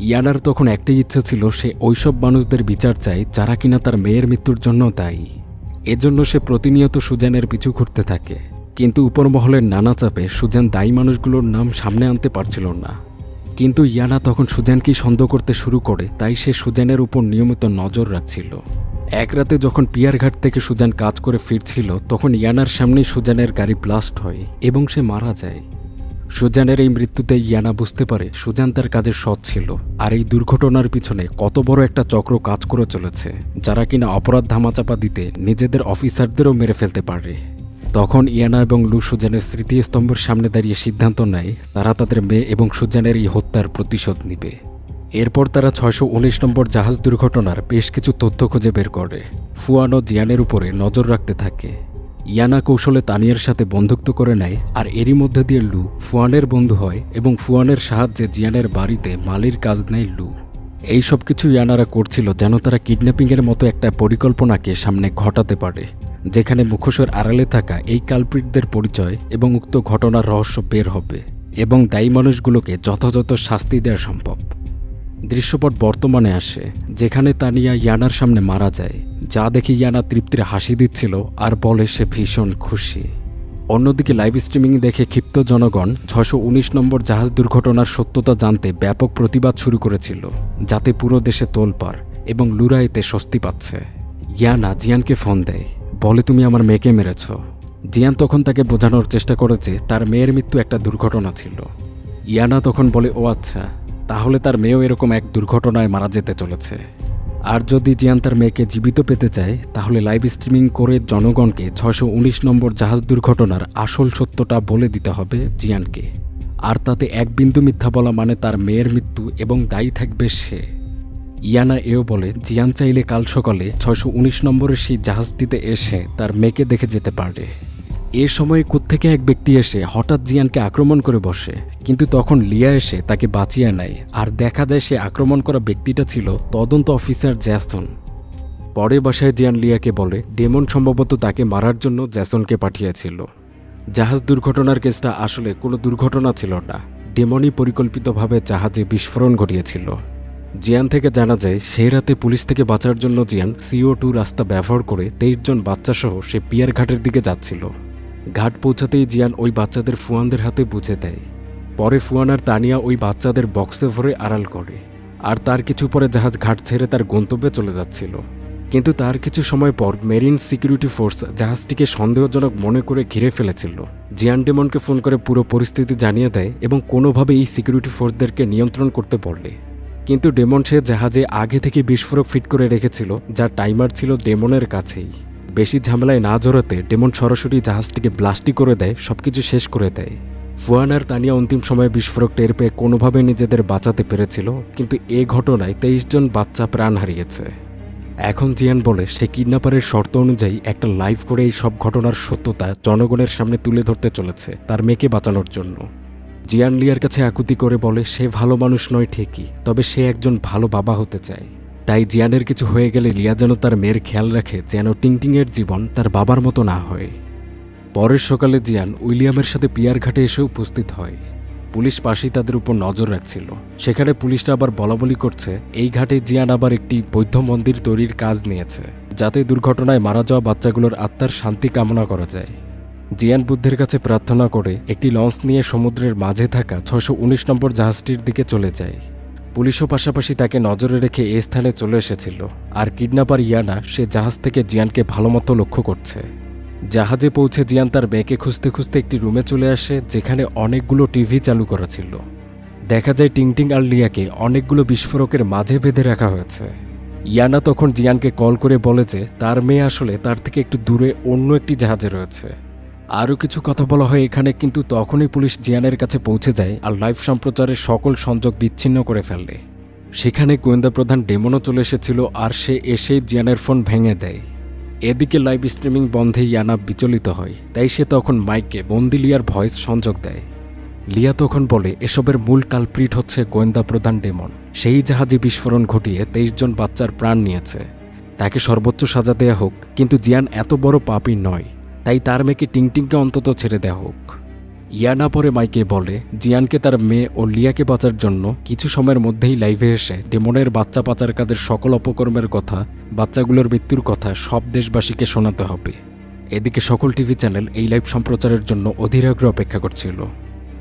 ইয়ানার তখন একটাই ইচ্ছা ছিল, সে ওইসব মানুষদের বিচার চায় যারা কিনা তার মেয়ের মৃত্যুর জন্য দায়ী। এজন্য সে প্রতিনিয়ত সুজানের পিছু ঘুরতে থাকে। কিন্তু উপরমহলের নানা চাপে সুজান দায়ী মানুষগুলোর নাম সামনে আনতে পারছিল না। কিন্তু ইয়ানা তখন সুজানকেই সন্দেহ করতে শুরু করে, তাই সে সুজানের উপর নিয়মিত নজর রাখছিল। এক রাতে যখন পিয়ারঘাট থেকে সুজান কাজ করে ফিরছিল, তখন ইয়ানার সামনেই সুজানের গাড়ি ব্লাস্ট হয় এবং সে মারা যায়। সুজানের এই মৃত্যুতে ইয়ানা বুঝতে পারে সুজান তার কাজের সৎ ছিল, আর এই দুর্ঘটনার পিছনে কত বড় একটা চক্র কাজ করে চলেছে, যারা কিনা অপরাধ ধামাচাপা দিতে নিজেদের অফিসারদেরও মেরে ফেলতে পারে। তখন ইয়ানা এবং লু সুজানের স্মৃতিস্তম্ভের সামনে দাঁড়িয়ে সিদ্ধান্ত নেয় তারা তাদের মেয়ে এবং সুজানের এই হত্যার প্রতিশোধ নিবে। এরপর তারা 619 নম্বর জাহাজ দুর্ঘটনার বেশ কিছু তথ্য খুঁজে বের করে ফুয়ান ও জিয়ানের উপরে নজর রাখতে থাকে। ইয়ানা কৌশলে তানিয়ার সাথে বন্ধুত্ব করে নেয়, আর এরই মধ্যে দিয়ে লু ফুয়ানের বন্ধু হয় এবং ফুয়ানের সাহায্যে জিয়ানের বাড়িতে মালির কাজ নেয় লু। এই সব কিছু ইয়ানারা করছিল যেন তারা কিডন্যাপিংয়ের মতো একটা পরিকল্পনাকে সামনে ঘটাতে পারে, যেখানে মুখোশের আড়ালে থাকা এই কালপ্রিটদের পরিচয় এবং উক্ত ঘটনার রহস্য বের হবে এবং দায়ী মানুষগুলোকে যথাযথ শাস্তি দেওয়া সম্ভব। দৃশ্যপট বর্তমানে আসে, যেখানে তানিয়া ইয়ানার সামনে মারা যায়, যা দেখে ইয়ানা তৃপ্তির হাসি দিচ্ছিল আর বলে সে ভীষণ খুশি। অন্যদিকে লাইভ স্ট্রিমিং দেখে ক্ষিপ্ত জনগণ 619 নম্বর জাহাজ দুর্ঘটনার সত্যতা জানতে ব্যাপক প্রতিবাদ শুরু করেছিল, যাতে পুরো দেশে তোলপাড় এবং লুরা এতে স্বস্তি পাচ্ছে। ইয়ানা জিয়ানকে ফোন দেয়, বলে তুমি আমার মেয়েকে মেরেছ। জিয়ান তখন তাকে বোঝানোর চেষ্টা করে যে তার মেয়ের মৃত্যু একটা দুর্ঘটনা ছিল। ইয়ানা তখন বলে, ও আচ্ছা, তাহলে তার মেয়েও এরকম এক দুর্ঘটনায় মারা যেতে চলেছে। আর যদি জিয়ান তার মেয়েকে জীবিত পেতে চায়, তাহলে লাইভ স্ট্রিমিং করে জনগণকে 619 নম্বর জাহাজ দুর্ঘটনার আসল সত্যটা বলে দিতে হবে জিয়ানকে। আর তাতে এক বিন্দু মিথ্যা বলা মানে তার মেয়ের মৃত্যু এবং দায়ী থাকবে সে। ইয়ানা এও বলে জিয়ান চাইলে কাল সকালে 619 নম্বরের সেই জাহাজটিতে এসে তার মেয়েকে দেখে যেতে পারে। এ সময় কোত্থেকে এক ব্যক্তি এসে হঠাৎ জিয়ানকে আক্রমণ করে বসে, কিন্তু তখন লিয়া এসে তাকে বাঁচিয়ে নেয়, আর দেখা যায় সে আক্রমণ করা ব্যক্তিটা ছিল তদন্ত অফিসার জ্যাসন। পরে বাসায় জিয়ান লিয়াকে বলে ডেমন সম্ভবত তাকে মারার জন্য জ্যাসনকে পাঠিয়েছিল। জাহাজ দুর্ঘটনার কেসটা আসলে কোনো দুর্ঘটনা ছিল না, ডেমনই পরিকল্পিতভাবে জাহাজে বিস্ফোরণ ঘটিয়েছিল। জিয়ান থেকে জানা যায় সেই রাতে পুলিশ থেকে বাঁচার জন্য জিয়ান CO2 রাস্তা ব্যবহার করে 23 জন বাচ্চাসহ সে পিয়ার ঘাটের দিকে যাচ্ছিল। ঘাট পৌঁছাতেই জিয়ান ওই বাচ্চাদের ফুয়ানদের হাতে বুঝে দেয়। পরে ফুয়ান আর তানিয়া ওই বাচ্চাদের বক্সে ভরে আড়াল করে, আর তার কিছু পরে জাহাজ ঘাট ছেড়ে তার গন্তব্যে চলে যাচ্ছিল। কিন্তু তার কিছু সময় পর মেরিন সিকিউরিটি ফোর্স জাহাজটিকে সন্দেহজনক মনে করে ঘিরে ফেলেছিল। জিয়ান ডেমনকে ফোন করে পুরো পরিস্থিতি জানিয়ে দেয় এবং কোনোভাবে এই সিকিউরিটি ফোর্সদেরকে নিয়ন্ত্রণ করতে বলে। কিন্তু ডেমন সে জাহাজে আগে থেকে বিস্ফোরক ফিট করে রেখেছিল, যার টাইমার ছিল ডেমনের কাছেই। বেশি ঝামেলায় না জড়াতে ডেমন সরাসরি জাহাজটিকে ব্লাস্টই করে দেয়, সবকিছু শেষ করে দেয়। ফুয়ান আর তানিয়া অন্তিম সময়ে বিস্ফোরক টের পেয়ে কোনোভাবে নিজেদের বাঁচাতে পেরেছিল, কিন্তু এ ঘটনায় 23 জন বাচ্চা প্রাণ হারিয়েছে। এখন জিয়ান বলে সে কিডন্যাপারের শর্ত অনুযায়ী একটা লাইভ করে এই সব ঘটনার সত্যতা জনগণের সামনে তুলে ধরতে চলেছে তার মেয়েকে বাঁচানোর জন্য। জিয়ান লিয়ার কাছে আকুতি করে বলে সে ভালো মানুষ নয় ঠিকই, তবে সে একজন ভালো বাবা হতে চায়। তাই জিয়ানের কিছু হয়ে গেলে লিয়া যেন তার মেয়ের খেয়াল রাখে, যেন টিংটিংয়ের জীবন তার বাবার মতো না হয়। পরের সকালে জিয়ান উইলিয়ামের সাথে পিয়ার ঘাটে এসে উপস্থিত হয়। পুলিশ পাশেই তাদের উপর নজর রাখছিল। সেখানে পুলিশরা আবার বলাবলি করছে এই ঘাটে জিয়ান আবার একটি বৌদ্ধ মন্দির তৈরির কাজ নিয়েছে, যাতে দুর্ঘটনায় মারা যাওয়া বাচ্চাগুলোর আত্মার শান্তি কামনা করা যায়। জিয়ান বুদ্ধের কাছে প্রার্থনা করে একটি লঞ্চ নিয়ে সমুদ্রের মাঝে থাকা 619 নম্বর জাহাজটির দিকে চলে যায়। পুলিশও পাশাপাশি তাকে নজরে রেখে এ স্থানে চলে এসেছিল, আর কিডন্যাপার ইয়ানা সে জাহাজ থেকে জিয়ানকে ভালোমতো লক্ষ্য করছে। জাহাজে পৌঁছে জিয়ান তার ব্যাগে খুঁজতে খুঁজতে একটি রুমে চলে আসে, যেখানে অনেকগুলো টিভি চালু করা ছিল। দেখা যায় টিংটিং আর লিয়াকে অনেকগুলো বিস্ফোরকের মাঝে বেঁধে রাখা হয়েছে। ইয়ানা তখন জিয়ানকে কল করে বলে যে তার মেয়ে আসলে তার থেকে একটু দূরে অন্য একটি জাহাজে রয়েছে। আরও কিছু কথা বলা হয় এখানে, কিন্তু তখনই পুলিশ জিয়ানের কাছে পৌঁছে যায় আর লাইভ সম্প্রচারের সকল সংযোগ বিচ্ছিন্ন করে ফেলে। সেখানে গোয়েন্দা প্রধান ডেমনও চলে এসেছিল, আর সে এসেই জিয়ানের ফোন ভেঙে দেয়। এদিকে লাইভ স্ট্রিমিং বন্ধে ইয়ানা বিচলিত হয়, তাই সে তখন মাইকে বন্দি লিয়ার ভয়েস সংযোগ দেয়। লিয়া তখন বলে এসবের মূল কালপ্রিট হচ্ছে গোয়েন্দা প্রধান ডেমন। সেই জাহাজে বিস্ফোরণ ঘটিয়ে 23 জন বাচ্চার প্রাণ নিয়েছে। তাকে সর্বোচ্চ সাজা দেয়া হোক, কিন্তু জিয়ান এত বড় পাপী নয়, তাই তার মেয়েকে টিংটিংকে অন্তত ছেড়ে দেওয়া হোক। ইয়ানা পরে মাইকে বলে জিয়ানকে তার মেয়ে ও লিয়াকে বাঁচার জন্য কিছু সময়ের মধ্যেই লাইভে এসে ডেমনের বাচ্চা পাচার কাজের সকল অপকর্মের কথা, বাচ্চাগুলোর মৃত্যুর কথা সব দেশবাসীকে শোনাতে হবে। এদিকে সকল টিভি চ্যানেল এই লাইভ সম্প্রচারের জন্য অধীর আগ্রহে অপেক্ষা করছিল।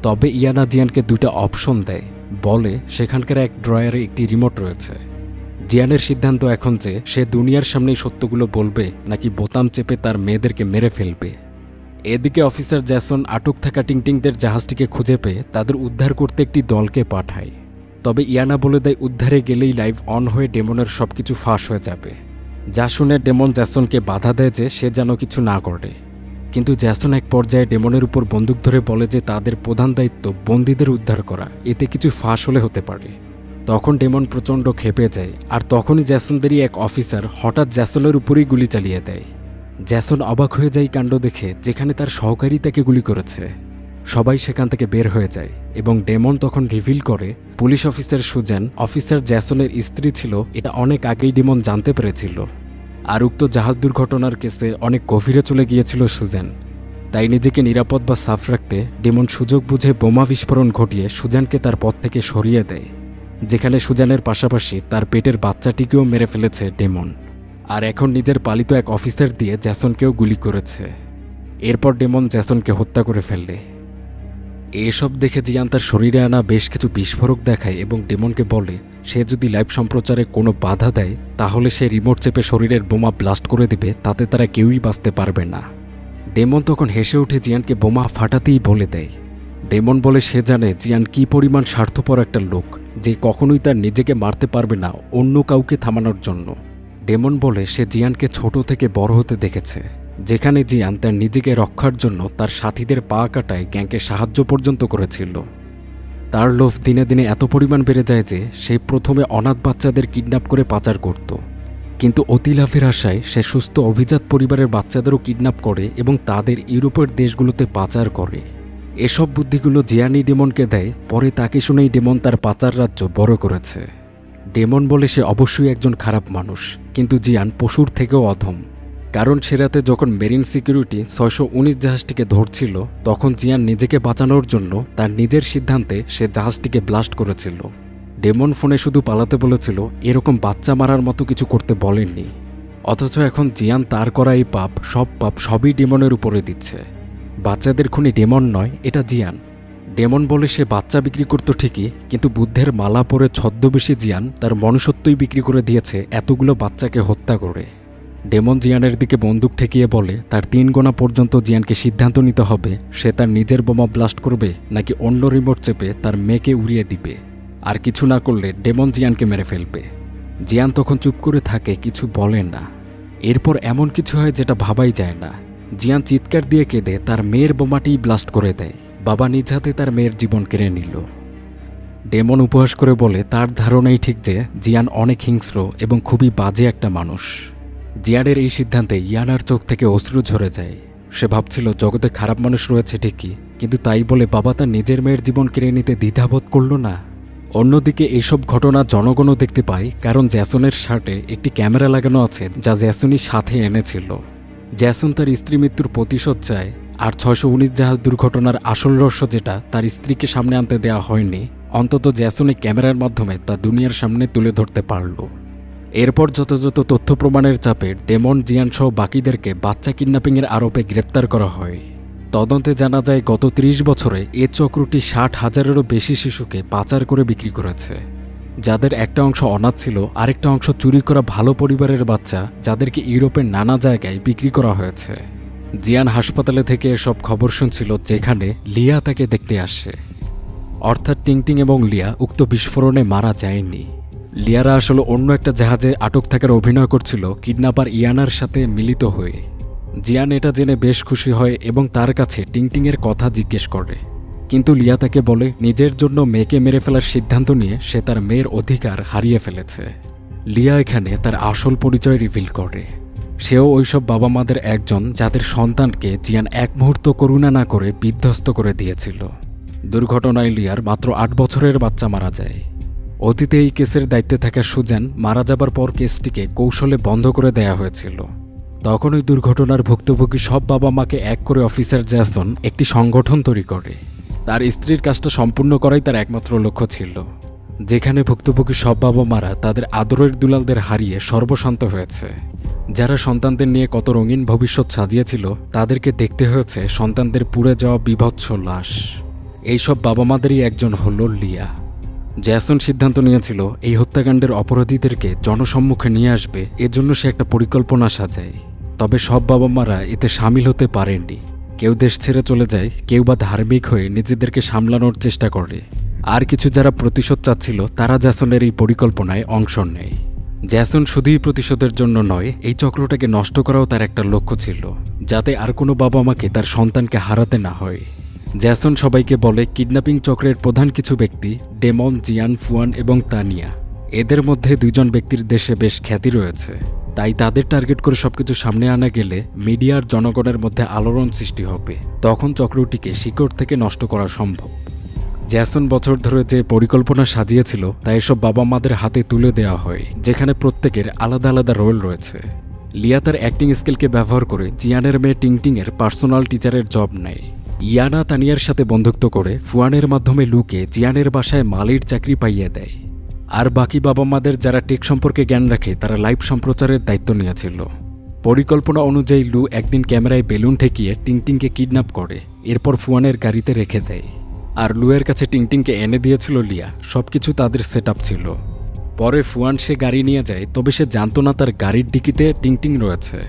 তবে ইয়ানা জিয়ানকে 2টা অপশন দেয়, বলে সেখানকার এক ড্রয়ারে একটি রিমোট রয়েছে। জিয়ানের সিদ্ধান্ত এখন যে সে দুনিয়ার সামনেই সত্যগুলো বলবে নাকি বোতাম চেপে তার মেয়েদেরকে মেরে ফেলবে। এদিকে অফিসার জ্যাসন আটক থাকা টিংটিংদের জাহাজটিকে খুঁজে পেয়ে তাদের উদ্ধার করতে একটি দলকে পাঠায়। তবে ইয়ানা বলে দেয় উদ্ধারে গেলেই লাইভ অন হয়ে ডেমনের সবকিছু ফাঁস হয়ে যাবে। যা শুনে ডেমন জ্যাসনকে বাধা দেয় যে সে যেন কিছু না করে। কিন্তু জ্যাসন এক পর্যায়ে ডেমনের উপর বন্দুক ধরে বলে যে তাদের প্রধান দায়িত্ব বন্দীদের উদ্ধার করা, এতে কিছু ফাঁস হলে হতে পারে। তখন ডেমন প্রচণ্ড ক্ষেপে যায়, আর তখনই জ্যাসনদেরই এক অফিসার হঠাৎ জ্যাসনের উপরেই গুলি চালিয়ে দেয়। জ্যাসন অবাক হয়ে যায় কাণ্ড দেখে, যেখানে তার সহকারী তাকে গুলি করেছে। সবাই সেখান থেকে বের হয়ে যায় এবং ডেমন তখন রিভিল করে পুলিশ অফিসার সুজান অফিসার জ্যাসনের স্ত্রী ছিল। এটা অনেক আগেই ডেমন জানতে পেরেছিল। আর উক্ত জাহাজ দুর্ঘটনার কেসে অনেক গভীরে চলে গিয়েছিল সুজান। তাই নিজেকে নিরাপদ বা সাফ রাখতে ডেমন সুযোগ বুঝে বোমা বিস্ফোরণ ঘটিয়ে সুজানকে তার পথ থেকে সরিয়ে দেয়, যেখানে সুজানের পাশাপাশি তার পেটের বাচ্চাটিকেও মেরে ফেলেছে ডেমন। আর এখন নিজের পালিত এক অফিসার দিয়ে জ্যাসনকেও গুলি করেছে। এরপর ডেমন জ্যাসনকে হত্যা করে ফেললে। এসব দেখে জিয়ান তার শরীরে আনা বেশ কিছু বিস্ফোরক দেখায় এবং ডেমনকে বলে সে যদি লাইভ সম্প্রচারে কোনো বাধা দেয় তাহলে সে রিমোট চেপে শরীরের বোমা ব্লাস্ট করে দিবে, তাতে তারা কেউই বাঁচতে পারবে না। ডেমন তখন হেসে উঠে জিয়ানকে বোমা ফাটাতেই বলে দেয়। ডেমন বলে সে জানে জিয়ান কী পরিমাণ স্বার্থপর একটা লোক, যে কখনোই তার নিজেকে মারতে পারবে না অন্য কাউকে থামানোর জন্য। ডেমন বলে সে জিয়ানকে ছোট থেকে বড় হতে দেখেছে, যেখানে জিয়ান তার নিজেকে রক্ষার জন্য তার সাথীদের পা কাটায় গ্যাংকে সাহায্য পর্যন্ত করেছিল। তার লোভ দিনে দিনে এত পরিমাণ বেড়ে যায় যে সে প্রথমে অনাথ বাচ্চাদের কিডন্যাপ করে পাচার করত, কিন্তু অতি লাভের আশায় সে সুস্থ অভিজাত পরিবারের বাচ্চাদেরও কিডন্যাপ করে এবং তাদের ইউরোপের দেশগুলোতে পাচার করে। এসব বুদ্ধিগুলো জিয়ানই ডেমনকে দেয়। পরে তাকে শুনেই ডেমন তার পাচার রাজ্য বড় করেছে। ডেমন বলে সে অবশ্যই একজন খারাপ মানুষ, কিন্তু জিয়ান পশুর থেকেও অধম। কারণ সে রাতে যখন মেরিন সিকিউরিটি 619 জাহাজটিকে ধরছিল, তখন জিয়ান নিজেকে বাঁচানোর জন্য তার নিজের সিদ্ধান্তে সে জাহাজটিকে ব্লাস্ট করেছিল। ডেমন ফোনে শুধু পালাতে বলেছিল, এরকম বাচ্চা মারার মতো কিছু করতে বলেননি। অথচ এখন জিয়ান তার করা এই পাপ সবই ডেমনের উপরে দিচ্ছে। বাচ্চাদের খুনি ডেমন নয়, এটা জিয়ান। ডেমন বলে সে বাচ্চা বিক্রি করত ঠিকই, কিন্তু বুদ্ধের মালা পরে ছদ্মবেশী জিয়ান তার মনুষ্যত্বই বিক্রি করে দিয়েছে এতগুলো বাচ্চাকে হত্যা করে। ডেমন জিয়ানের দিকে বন্দুক ঠেকিয়ে বলে তার 3 গোনা পর্যন্ত জিয়ানকে সিদ্ধান্ত নিতে হবে সে তার নিজের বোমা ব্লাস্ট করবে নাকি অন্য রিমোট চেপে তার মেয়েকে উড়িয়ে দিবে। আর কিছু না করলে ডেমন জিয়ানকে মেরে ফেলবে। জিয়ান তখন চুপ করে থাকে, কিছু বলে না। এরপর এমন কিছু হয় যেটা ভাবাই যায় না। জিয়ান চিৎকার দিয়ে কেঁদে তার মেয়ের বোমাটিই ব্লাস্ট করে দেয়। বাবা নিজ হাতে তার মেয়ের জীবন কেড়ে নিল। ডেমন উপহাস করে বলে তার ধারণাই ঠিক যে জিয়ান অনেক হিংস্র এবং খুবই বাজে একটা মানুষ। জিয়ানের এই সিদ্ধান্তে ইয়ানার চোখ থেকে অশ্রু ঝরে যায়। সে ভাবছিল জগতে খারাপ মানুষ রয়েছে ঠিকই, কিন্তু তাই বলে বাবা তার নিজের মেয়ের জীবন কেড়ে নিতে দ্বিধাবোধ করল না। অন্যদিকে এইসব ঘটনা জনগণও দেখতে পায়, কারণ জ্যাসনের শার্টে একটি ক্যামেরা লাগানো আছে যা জ্যাসনই সাথে এনেছিল। জ্যাসন তার স্ত্রী মৃত্যুর প্রতিশোধ চায়, আর 619 জাহাজ দুর্ঘটনার আসল রহস্য যেটা তার স্ত্রীকে সামনে আনতে দেওয়া হয়নি, অন্তত জ্যাসন এই ক্যামেরার মাধ্যমে তা দুনিয়ার সামনে তুলে ধরতে পারল। এরপর যথাযথ তথ্য প্রমাণের চাপে ডেমন জিয়ান সহ বাকিদেরকে বাচ্চা কিডন্যাপিংয়ের আরোপে গ্রেপ্তার করা হয়। তদন্তে জানা যায় গত ৩০ বছরে এ চক্রটি ৬০,০০০-এরও বেশি শিশুকে পাচার করে বিক্রি করেছে, যাদের একটা অংশ অনাথ ছিল, আরেকটা অংশ চুরি করা ভালো পরিবারের বাচ্চা, যাদেরকে ইউরোপের নানা জায়গায় বিক্রি করা হয়েছে। জিয়ান হাসপাতালে থেকে এসব খবর শুনছিল, যেখানে লিয়া তাকে দেখতে আসে। অর্থাৎ টিংটিং এবং লিয়া উক্ত বিস্ফোরণে মারা যায়নি। লিয়ারা আসলে অন্য একটা জাহাজে আটক থাকার অভিনয় করছিল কিডন্যাপার ইয়ানার সাথে মিলিত হয়ে। জিয়ান এটা জেনে বেশ খুশি হয় এবং তার কাছে টিংটিংয়ের কথা জিজ্ঞেস করে, কিন্তু লিয়া তাকে বলে নিজের জন্য মেয়েকে মেরে ফেলার সিদ্ধান্ত নিয়ে সে তার মেয়ের অধিকার হারিয়ে ফেলেছে। লিয়া এখানে তার আসল পরিচয় রিভিল করে। সেও ওইসব বাবা মাদের একজন যাদের সন্তানকে জিয়ান এক মুহূর্ত করুণা না করে বিধ্বস্ত করে দিয়েছিল। দুর্ঘটনায় লিয়ার মাত্র ৮ বছরের বাচ্চা মারা যায়। অতীতে এই কেসের দায়িত্বে থাকা সুজান মারা যাবার পর কেসটিকে কৌশলে বন্ধ করে দেয়া হয়েছিল। তখন ওই দুর্ঘটনার ভুক্তভোগী সব বাবা মাকে এক করে অফিসার জ্যাসন একটি সংগঠন তৈরি করে। তার স্ত্রীর কাজটা সম্পূর্ণ করাই তার একমাত্র লক্ষ্য ছিল, যেখানে ভুক্তভোগী সব বাবা মারা তাদের আদরের দুলালদের হারিয়ে সর্বশান্ত হয়েছে। যারা সন্তানদের নিয়ে কত রঙিন ভবিষ্যৎ সাজিয়েছিল, তাদেরকে দেখতে হয়েছে সন্তানদের পুড়ে যাওয়া বিভৎস লাশ। এইসব বাবা মাদেরই একজন হল লিয়া। জ্যাসন সিদ্ধান্ত নিয়েছিল এই হত্যাকাণ্ডের অপরাধীদেরকে জনসম্মুখে নিয়ে আসবে, এজন্য সে একটা পরিকল্পনা সাজায়। তবে সব বাবা মারা এতে সামিল হতে পারেননি। কেউ দেশ ছেড়ে চলে যায়, কেউ বা ধার্মিক হয়ে নিজেদেরকে সামলানোর চেষ্টা করে, আর কিছু যারা প্রতিশোধ চাচ্ছিল তারা জ্যাসনের এই পরিকল্পনায় অংশ নেয়। জ্যাসন শুধুই প্রতিশোধের জন্য নয়, এই চক্রটাকে নষ্ট করাও তার একটা লক্ষ্য ছিল, যাতে আর কোনো বাবা মাকে তার সন্তানকে হারাতে না হয়। জ্যাসন সবাইকে বলে কিডন্যাপিং চক্রের প্রধান কিছু ব্যক্তি ডেমন, জিয়ান, ফুয়ান এবং তানিয়া, এদের মধ্যে 2 জন ব্যক্তির দেশে বেশ খ্যাতি রয়েছে, তাই তাদের টার্গেট করে সবকিছু সামনে আনা গেলে মিডিয়ার জনগণের মধ্যে আলোড়ন সৃষ্টি হবে। তখন চক্রটিকে শিকড় থেকে নষ্ট করা সম্ভব। জ্যাসন বছর ধরে যে পরিকল্পনা সাজিয়েছিল তা এসব বাবা মাদের হাতে তুলে দেওয়া হয়, যেখানে প্রত্যেকের আলাদা আলাদা রোল রয়েছে। লিয়া তার অ্যাক্টিং স্কিলকে ব্যবহার করে জিয়ানের মেয়ে টিংটিংয়ের পার্সোনাল টিচারের জব নেয়। ইয়ানা তানিয়ার সাথে বন্ধুত্ব করে ফুয়ানের মাধ্যমে লুকে জিয়ানের বাসায় মালির চাকরি পাইয়ে দেয়। আর বাকি বাবা মাদের যারা টেক সম্পর্কে জ্ঞান রাখে তারা লাইভ সম্প্রচারের দায়িত্ব নিয়েছিল। পরিকল্পনা অনুযায়ী লু একদিন ক্যামেরায় বেলুন ঠেকিয়ে টিংটিংকে কিডন্যাপ করে, এরপর ফুয়ানের গাড়িতে রেখে দেয়। আর লুয়ের কাছে টিংটিংকে এনে দিয়েছিল লিয়া। সবকিছু তাদের সেট আপ ছিল। পরে ফুয়ান সে গাড়ি নিয়ে যায়, তবে সে জানতো না তার গাড়ির ডিকিতে টিংটিং রয়েছে।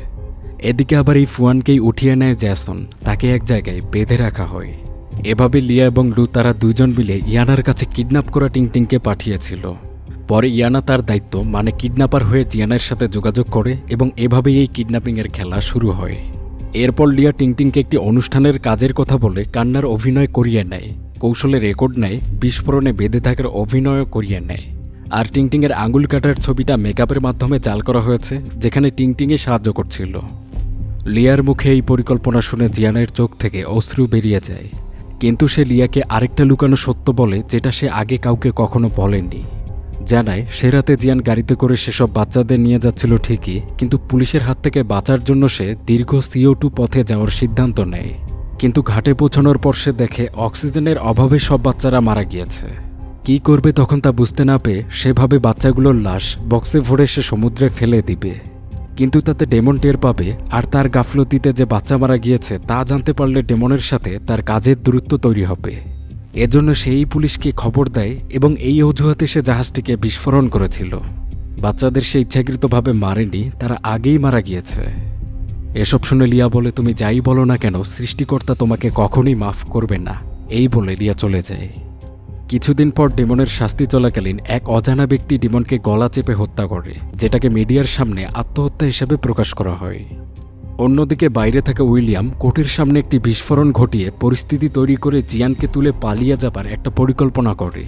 এদিকে আবার এই ফুয়ানকেই উঠিয়ে নেয় জ্যাসন, তাকে এক জায়গায় বেঁধে রাখা হয়। এভাবে লিয়া এবং লু তারা 2 জন মিলে ইয়ানার কাছে কিডন্যাপ করা টিংটিংকে পাঠিয়েছিল। পরে ইয়ানা তার দায়িত্ব মানে কিডন্যাপার হয়ে জিয়ানের সাথে যোগাযোগ করে এবং এভাবেই এই কিডন্যাপিংয়ের খেলা শুরু হয়। এরপর লিয়া টিংটিংকে একটি অনুষ্ঠানের কাজের কথা বলে কান্নার অভিনয় করিয়ে নেয়, কৌশলে রেকর্ড নেয়, বিস্ফোরণে বেঁধে থাকার অভিনয়ও করিয়ে নেয়। আর টিংটিংয়ের আঙুল কাটার ছবিটা মেকআপের মাধ্যমে জাল করা হয়েছে, যেখানে টিংটিংয়ে সাহায্য করছিল। লিয়ার মুখে এই পরিকল্পনা শুনে জিয়ানের চোখ থেকে অশ্রু বেরিয়ে যায়, কিন্তু সে লিয়াকে আরেকটা লুকানো সত্য বলে, যেটা সে আগে কাউকে কখনো বলেনি। জানায় সে রাতে জিয়ান গাড়িতে করে সেসব বাচ্চাদের নিয়ে যাচ্ছিল ঠিকই, কিন্তু পুলিশের হাত থেকে বাঁচার জন্য সে দীর্ঘ CO2 পথে যাওয়ার সিদ্ধান্ত নেয়। কিন্তু ঘাটে পৌঁছানোর পর সে দেখে অক্সিজেনের অভাবে সব বাচ্চারা মারা গিয়েছে। কি করবে তখন তা বুঝতে না পেয়ে সেভাবে বাচ্চাগুলোর লাশ বক্সে ভরে সে সমুদ্রে ফেলে দিবে। কিন্তু তাতে ডেমন টের পাবে, আর তার গাফলতিতে যে বাচ্চা মারা গিয়েছে তা জানতে পারলে ডেমনের সাথে তার কাজের দূরত্ব তৈরি হবে। এজন্য সেই পুলিশকে খবর দেয় এবং এই অজুহাতে সে জাহাজটিকে বিস্ফোরণ করেছিল। বাচ্চাদের সে ইচ্ছাকৃতভাবে মারেনি, তারা আগেই মারা গিয়েছে। এসব শুনে লিয়া বলে, তুমি যাই বলো না কেন সৃষ্টিকর্তা তোমাকে কখনোই মাফ করবে না। এই বলে লিয়া চলে যায়। কিছুদিন পর ডেমনের শাস্তি চলাকালীন এক অজানা ব্যক্তি ডেমনকে গলা চেপে হত্যা করে, যেটাকে মিডিয়ার সামনে আত্মহত্যা হিসেবে প্রকাশ করা হয়। অন্যদিকে বাইরে থাকা উইলিয়াম কোর্টের সামনে একটি বিস্ফোরণ ঘটিয়ে পরিস্থিতি তৈরি করে জিয়ানকে তুলে পালিয়ে যাবার একটা পরিকল্পনা করে।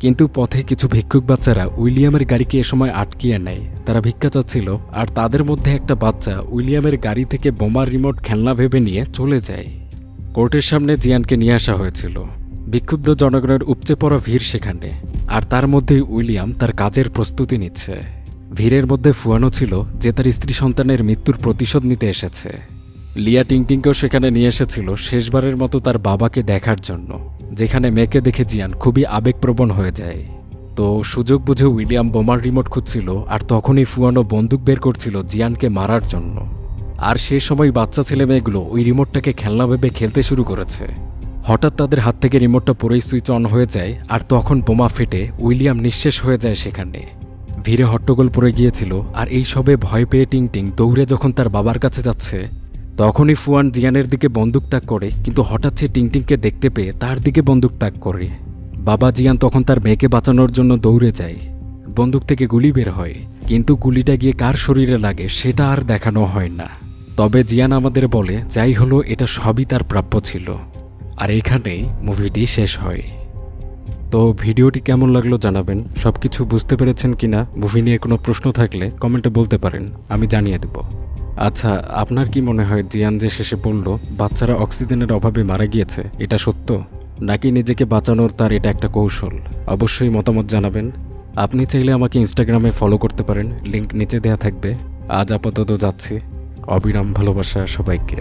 কিন্তু পথে কিছু ভিক্ষুক বাচ্চারা উইলিয়ামের গাড়িকে এ সময় আটকিয়ে নেয়। তারা ভিক্ষা চাচ্ছিল, আর তাদের মধ্যে একটা বাচ্চা উইলিয়ামের গাড়ি থেকে বোমার রিমোট খেলনা ভেবে নিয়ে চলে যায়। কোর্টের সামনে জিয়ানকে নিয়ে আসা হয়েছিল। বিক্ষুব্ধ জনগণের উপচে পড়া ভিড় সেখানে, আর তার মধ্যেই উইলিয়াম তার কাজের প্রস্তুতি নিচ্ছে। ভিড়ের মধ্যে ফুয়ানো ছিল, যে তার স্ত্রী সন্তানের মৃত্যুর প্রতিশোধ নিতে এসেছে। লিয়া টিংটিংকেও সেখানে নিয়ে এসেছিল শেষবারের মতো তার বাবাকে দেখার জন্য, যেখানে মেয়েকে দেখে জিয়ান খুবই আবেগপ্রবণ হয়ে যায়। তো সুযোগ বুঝে উইলিয়াম বোমার রিমোট খুঁজছিল, আর তখনই ফুয়ানো বন্দুক বের করছিল জিয়ানকে মারার জন্য। আর সে সময় বাচ্চা ছেলে মেয়েগুলো ওই রিমোটটাকে খেলনা ভেবে খেলতে শুরু করেছে। হঠাৎ তাদের হাত থেকে রিমোটটা পুরোই সুইচ অন হয়ে যায়, আর তখন বোমা ফেটে উইলিয়াম নিঃশেষ হয়ে যায় সেখানে। ভিড়ে হট্টগোল পড়ে গিয়েছিল, আর এই সবে ভয় পেয়ে টিংটিং দৌড়ে যখন তার বাবার কাছে যাচ্ছে, তখনই ফুয়ান জিয়ানের দিকে বন্দুক তাক করে, কিন্তু হঠাৎ সে টিংটিংকে দেখতে পেয়ে তার দিকে বন্দুক তাক করে। বাবা জিয়ান তখন তার মেয়েকে বাঁচানোর জন্য দৌড়ে যায়। বন্দুক থেকে গুলি বের হয়, কিন্তু গুলিটা গিয়ে কার শরীরে লাগে সেটা আর দেখানো হয় না। তবে জিয়ান আমাদের বলে যাই হলো এটা সবই তার প্রাপ্য ছিল। আর এখানেই মুভিটি শেষ হয়। তো ভিডিওটি কেমন লাগলো জানাবেন। সব কিছু বুঝতে পেরেছেন কিনা, মুভি নিয়ে কোনো প্রশ্ন থাকলে কমেন্টে বলতে পারেন, আমি জানিয়ে দেব। আচ্ছা, আপনার কি মনে হয় জিয়ান যে শেষে পড়ল বাচ্চারা অক্সিজেনের অভাবে মারা গিয়েছে, এটা সত্য, নাকি নিজেকে বাঁচানোর তার এটা একটা কৌশল? অবশ্যই মতামত জানাবেন। আপনি চাইলে আমাকে ইনস্টাগ্রামে ফলো করতে পারেন, লিংক নিচে দেওয়া থাকবে। আজ আপাতত যাচ্ছি। অবিরাম ভালোবাসা সবাইকে।